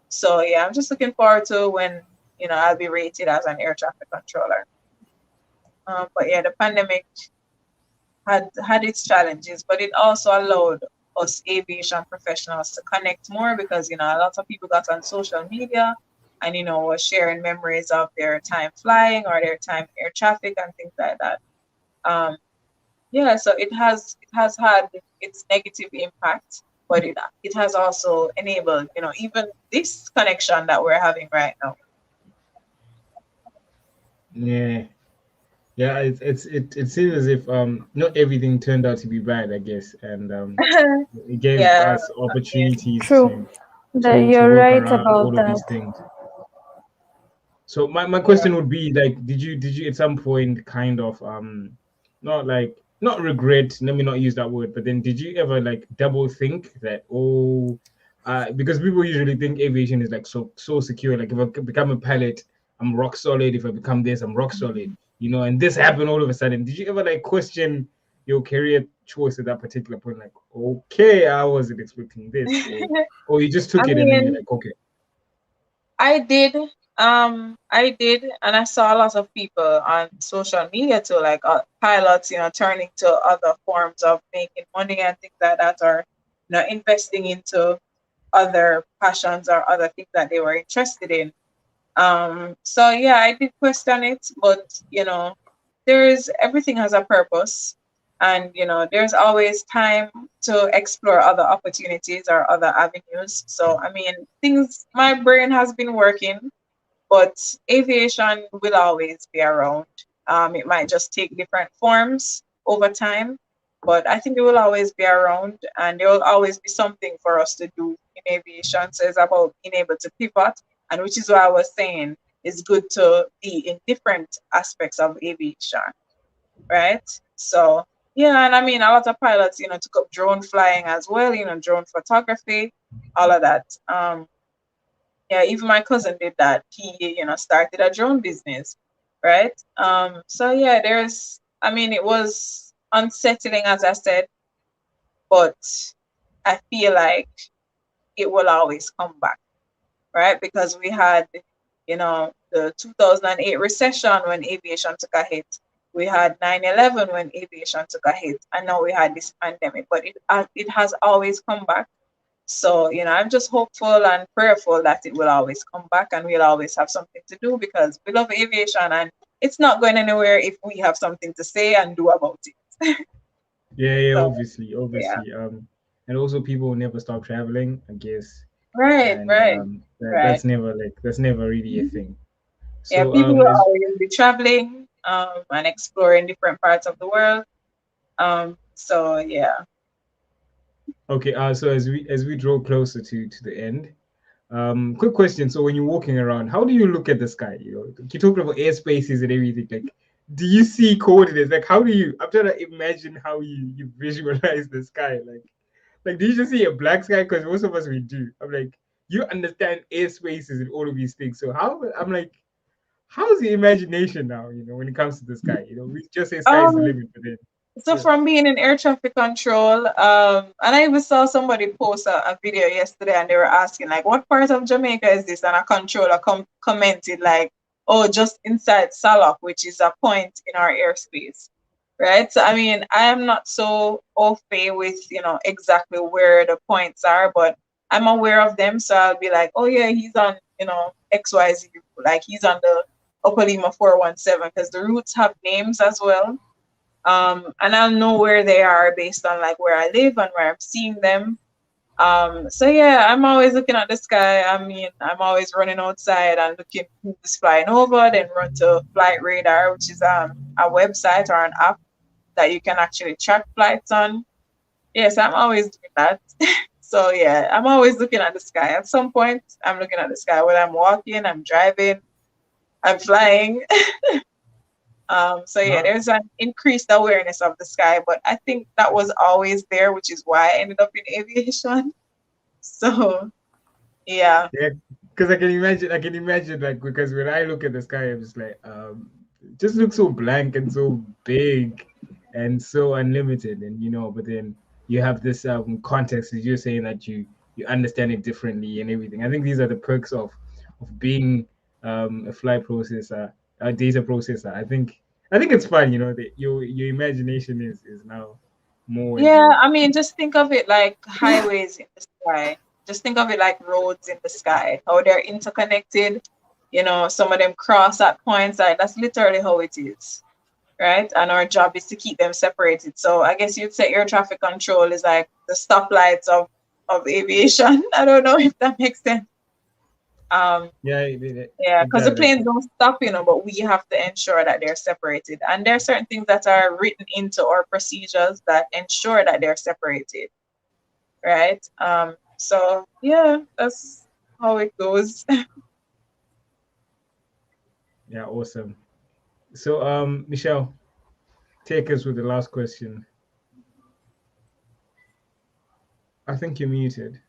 So yeah, I'm just looking forward to when I'll be rated as an air traffic controller. But yeah, the pandemic had its challenges, but it also allowed us aviation professionals to connect more because a lot of people got on social media and was sharing memories of their time flying or their time air traffic and things like that. Um, yeah, so it has had its negative impact, but it has also enabled, even this connection that we're having right now. Yeah. Yeah, it seems as if not everything turned out to be bad, I guess, and it gave Yeah, us opportunities True. to You're work right around about all of that. these things. So my yeah. question would be like, did you at some point kind of not like not regret, let me not use that word, but then did you ever like double think that, oh, because people usually think aviation is like so secure, like if I become a pilot, I'm rock solid. If I become this, I'm rock solid, and this happened all of a sudden. Did you ever like question your career choice at that particular point? Like, okay, I wasn't expecting this, or you just I took it and then you're mean, like, okay. I did. I did, and I saw a lot of people on social media too, like pilots, turning to other forms of making money and things like that, or investing into other passions or other things that they were interested in. So yeah, I did question it, but there's everything has a purpose, and there's always time to explore other opportunities or other avenues. So I mean, things my brain has been working, but aviation will always be around. It might just take different forms over time, but I think it will always be around, and there will always be something for us to do in aviation. So it's about being able to pivot, and which is what I was saying. It's good to be in different aspects of aviation, right? So yeah, and I mean, a lot of pilots, took up drone flying as well, drone photography, all of that. Yeah, even my cousin did that. He, started a drone business, right? So yeah, I mean, it was unsettling, as I said, but I feel like it will always come back, right? Because we had, the 2008 recession when aviation took a hit. We had 9/11 when aviation took a hit, and now we had this pandemic. But it has always come back. So, I'm just hopeful and prayerful that it will always come back and we'll always have something to do because we love aviation and it's not going anywhere if we have something to say and do about it. Yeah, yeah, So, obviously, yeah. obviously. And also people will never stop traveling, I guess. Right, And right, right. that's never really a thing. Yeah, So people will as always be traveling and exploring different parts of the world. So, yeah. okay, so as we draw closer to the end, quick question. So when you're walking around, how do you look at the sky? You talked about airspaces and everything. Like, do you see coordinates? Like, how do you? I'm trying to imagine how you visualize the sky. Like, do you just see a black sky? Because most of us we do. I'm like, you understand airspaces and all of these things. So how? I'm like, how's the imagination now? When it comes to the sky. We just say sky is the Um, limit, but then So yeah. from being in air traffic control, and I even saw somebody post a video yesterday, and they were asking like, "What part of Jamaica is this?" And a controller commented like, "Oh, just inside Salop, which is a point in our airspace." Right. So I mean, I am not so au fait with exactly where the points are, but I'm aware of them. So I'll be like, "Oh yeah, he's on XYZ, like he's on the Upper Lima 417," because the routes have names as well, and I'll know where they are based on like where I live and where I'm seeing them. So yeah, I'm always looking at the sky. I mean, I'm always running outside and looking who's flying over, then run to Flight Radar, which is a website or an app that you can actually track flights on. Yes, I'm always doing that. So yeah, I'm always looking at the sky. At some point, I'm looking at the sky when I'm walking, I'm driving, I'm flying. So yeah, No, there's an increased awareness of the sky, but I think that was always there, which is why I ended up in aviation. So yeah. yeah, because I can imagine like because when I look at the sky, I'm just like it just looks so blank and so big and so unlimited, and but then you have this context as you're saying that you understand it differently and everything. I think these are the perks of being a flight processor, a data processor. I think it's fun, that your imagination is now more Yeah, involved. I mean, just think of it like highways in the sky. Just think of it like roads in the sky, how they're interconnected. Some of them cross at points. Like that's literally how it is, right? And our job is to keep them separated. So I guess you'd say air traffic control is like the stoplights of aviation. I don't know if that makes sense. Um, Yeah, yeah, it because the does planes actually. don't stop, but we have to ensure that they're separated. And there are certain things that are written into our procedures that ensure that they're separated, right? So yeah, that's how it goes. Yeah, awesome. So, Michelle, take us with the last question. I think you're muted.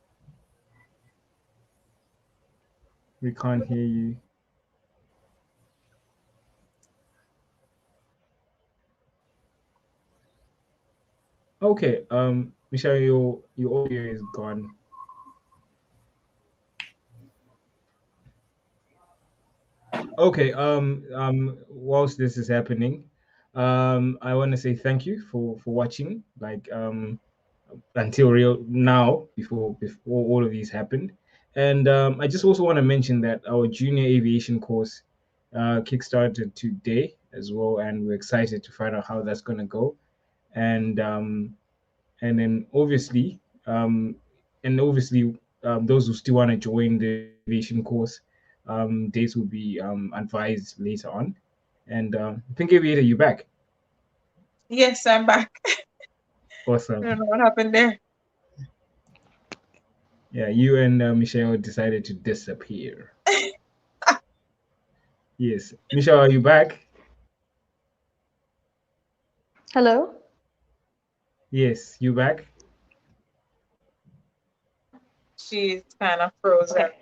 We can't hear you. Okay, Michelle, your audio is gone. Okay, whilst this is happening, I want to say thank you for watching. Like, until real now, before all of these happened, and I just also want to mention that our junior aviation course kickstarted today as well, and we're excited to find out how that's going to go. And then um, obviously, those who still want to join the aviation course, dates will be advised later on. And I think Aviator, you back. Yes, I'm back. I don't Awesome. know what happened there. Yeah, you and Michelle decided to disappear. Yes, Michelle, are you back? Hello? Yes, you back. She's kind of frozen. Okay.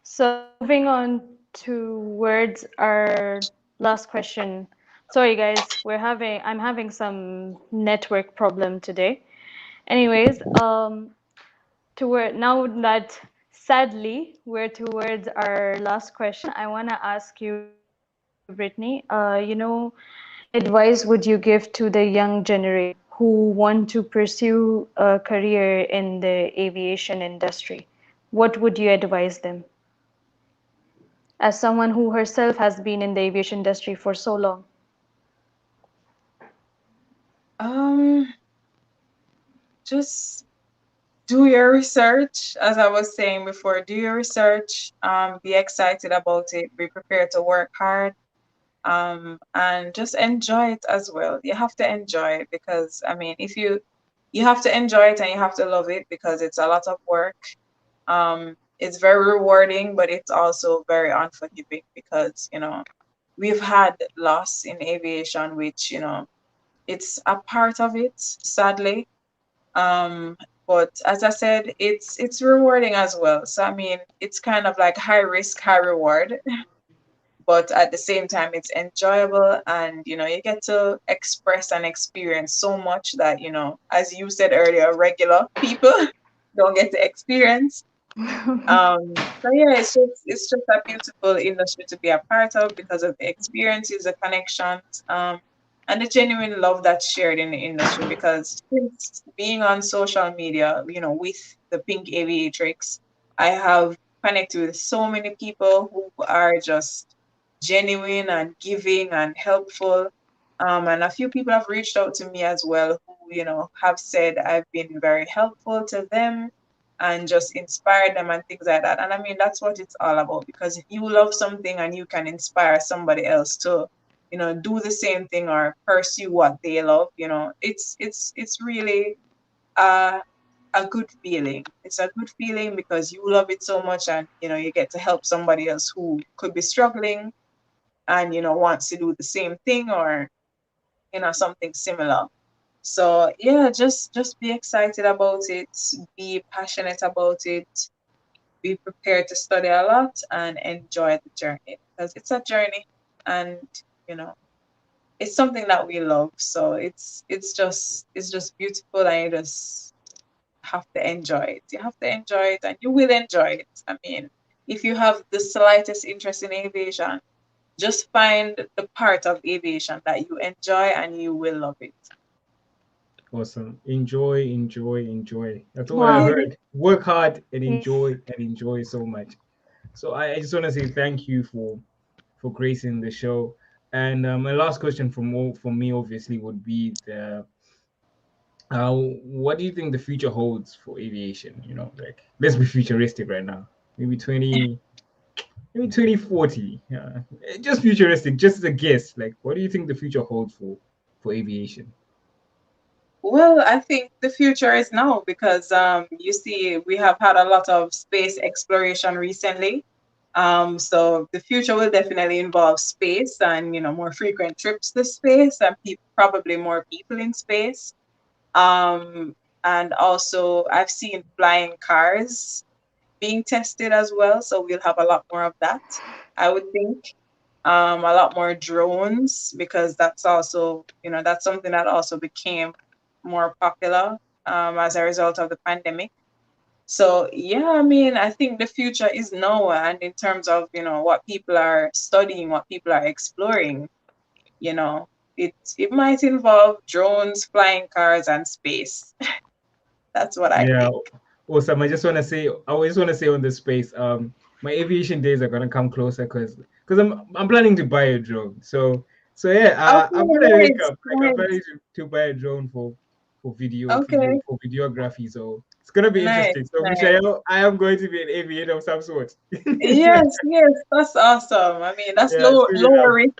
So moving on towards our last question. Sorry guys, I'm having some network problem today. Anyways, toward now that sadly we're towards our last question, I want to ask you, Brittany, what advice would you give to the young generation who want to pursue a career in the aviation industry? What would you advise them as someone who herself has been in the aviation industry for so long? Um, just do your research, as I was saying before. Do your research. Be excited about it. Be prepared to work hard. And just enjoy it as well. You have to enjoy it because I mean, if you have to enjoy it and you have to love it because it's a lot of work. It's very rewarding, but it's also very unforgiving because we've had loss in aviation, which it's a part of it, sadly. Um, but as I said, it's rewarding as well. So I mean, it's kind of like high risk, high reward, but at the same time, it's enjoyable, and you get to express and experience so much that as you said earlier, regular people don't get to experience. So yeah, it's just a beautiful industry to be a part of because of the experiences, the connections, and the genuine love that's shared in the industry. Because since being on social media, with the Pink Aviatrix, I have connected with so many people who are just genuine and giving and helpful. And a few people have reached out to me as well who, have said I've been very helpful to them and just inspire them and things like that. And I mean, that's what it's all about because if you love something and you can inspire somebody else to, do the same thing or pursue what they love, it's really a, a good feeling. It's a good feeling because you love it so much and, you get to help somebody else who could be struggling and, wants to do the same thing or, something similar. So yeah, just be excited about it, be passionate about it, be prepared to study a lot and enjoy the journey because it's a journey and you know it's something that we love. So it's just beautiful and you just have to enjoy it. You have to enjoy it and you will enjoy it. I mean, if you have the slightest interest in aviation, just find the part of aviation that you enjoy and you will love it. Awesome. Enjoy, enjoy, enjoy. That's all I Wow. Yeah. heard. Work hard and Yes. enjoy so much. So I just want to say thank you for gracing the show. And my last question from me obviously would be the what do you think the future holds for aviation? You know, like let's be futuristic right now. Maybe 2040. Yeah, just futuristic, just a guess. Like, what do you think the future holds for aviation? Well, I think the future is now because you see, we have had a lot of space exploration recently. So the future will definitely involve space and more frequent trips to space and probably more people in space. Um, and also, I've seen flying cars being tested as well. So we'll have a lot more of that, I would think. A lot more drones because that's also, that's something that also became more popular as a result of the pandemic. So yeah, I mean, I think the future is now, and in terms of what people are studying, what people are exploring, you know, it might involve drones, flying cars, and space. That's what I Yeah, think. awesome. I always want to say on this space, my aviation days are gonna come closer because I'm planning to buy a drone. So yeah, Okay, I'm gonna link nice, up. Like I'm nice. planning to buy a drone Okay, for videography. So it's gonna be nice, interesting. So nice. Michelle, I am going to be an aviator of some sort. Yes, yes, that's awesome. I mean, that's Yeah, soon lower enough. risk,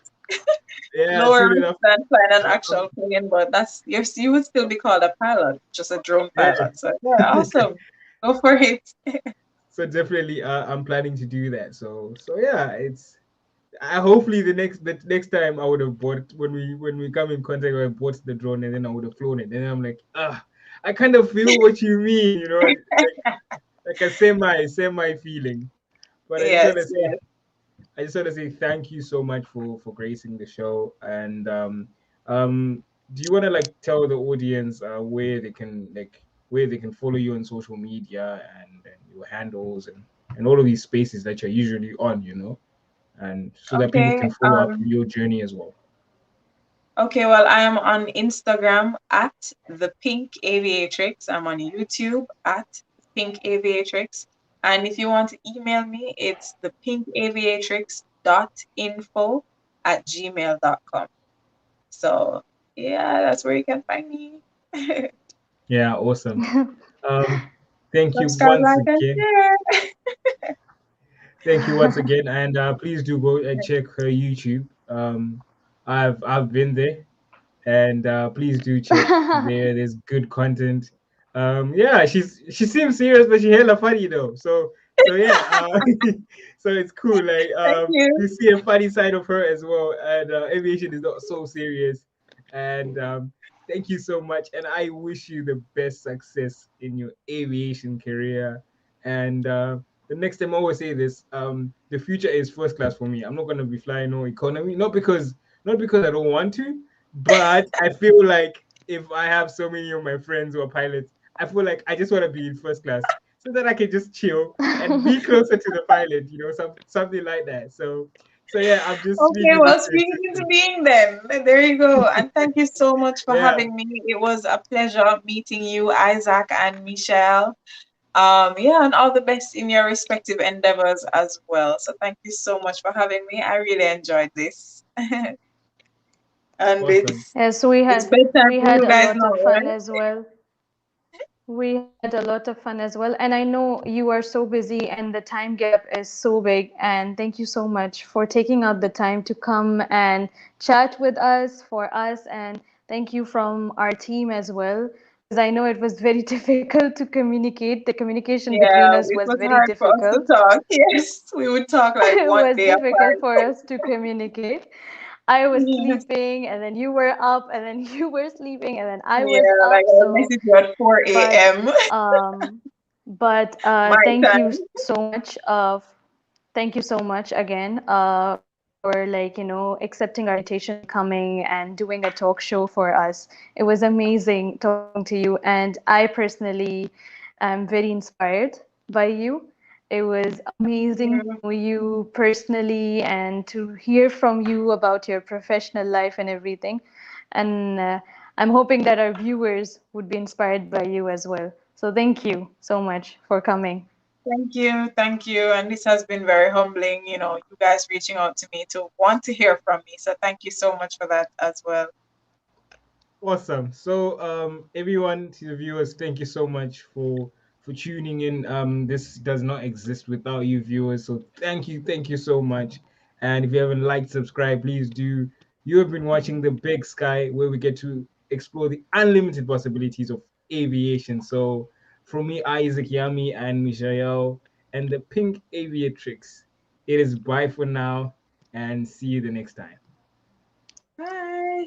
Yeah, lower soon risk enough. than flying an Um, actual plane, but you would still be called a pilot, just a drone yeah. pilot. So yeah, awesome. Go for it. So definitely, I'm planning to do that. So yeah, it's I hopefully the next time I would have bought when we come in contact, I bought the drone and then I would have flown it. And then I'm like, I kind of feel what you mean, you know, like a semi feeling. But Yes, yes. I just want to say thank you so much for gracing the show. And um, do you want to like tell the audience where they can follow you on social media and your handles and all of these spaces that you're usually on, you know, and so that people Okay. can follow up your journey as well. Okay, well, I am on Instagram at the Pink Aviatrix. I'm on YouTube at Pink Aviatrix. And if you want to email me, it's the pinkaviatrix.info@gmail.com. So yeah, that's where you can find me. Yeah, awesome. Um, thank you Subscribe, once like, and again. share. Thank you once again, and please do go and check her YouTube. I've been there, and please do check there. There's good content. Yeah, she seems serious, but she hella funny though. So yeah, so it's cool. Like Thank you. you see a funny side of her as well. And aviation is not so serious. And thank you so much. And I wish you the best success in your aviation career. And the next time I always say this, the future is first class for me. I'm not gonna be flying no economy, not because I don't want to, but I feel like if I have so many of my friends who are pilots, I feel like I just want to be in first class so that I can just chill and be closer to the pilot, you know, something like that. So yeah, I'm just Okay, speaking this well, to speaking into existence. being then. There you go. And thank you so much for Yeah, having me. It was a pleasure meeting you, Isaac and Michelle. Yeah, and all the best in your respective endeavors as well. So thank you so much for having me. I really enjoyed this. And awesome. it's bedtime we for had you a guys lot now, of fun right? as well. We had a lot of fun as well. And I know you are so busy and the time gap is so big. And thank you so much for taking out the time to come and chat with us for us. And thank you from our team as well. Because I know it was very difficult to communicate. The communication between Yeah, us it was was very hard for us to difficult. talk. Yes, we would talk like It one was day difficult apart. for us to communicate. I was Yes. sleeping, and then you were up, and then you were sleeping, and then I was Yeah, like up. I would So, message you at 4 but a.m. My thank you time. so much. Thank you so much again for accepting our invitation and coming and doing a talk show for us. It was amazing talking to you, and I personally am very inspired by you. It was amazing to Mm. know you personally and to hear from you about your professional life and everything. And I'm hoping that our viewers would be inspired by you as well. So thank you so much for coming. Thank you. And this has been very humbling, you guys reaching out to me to want to hear from me. So thank you so much for that as well. Awesome. So, everyone, to the viewers, thank you so much for tuning in. This does not exist without you, viewers. So, thank you so much. And if you haven't liked, subscribe, please do. You have been watching the Big Sky, where we get to explore the unlimited possibilities of aviation. So, from me, Isaac Yami and Mishael, and the Pink Aviatrix, it is bye for now, and see you the next time. Bye.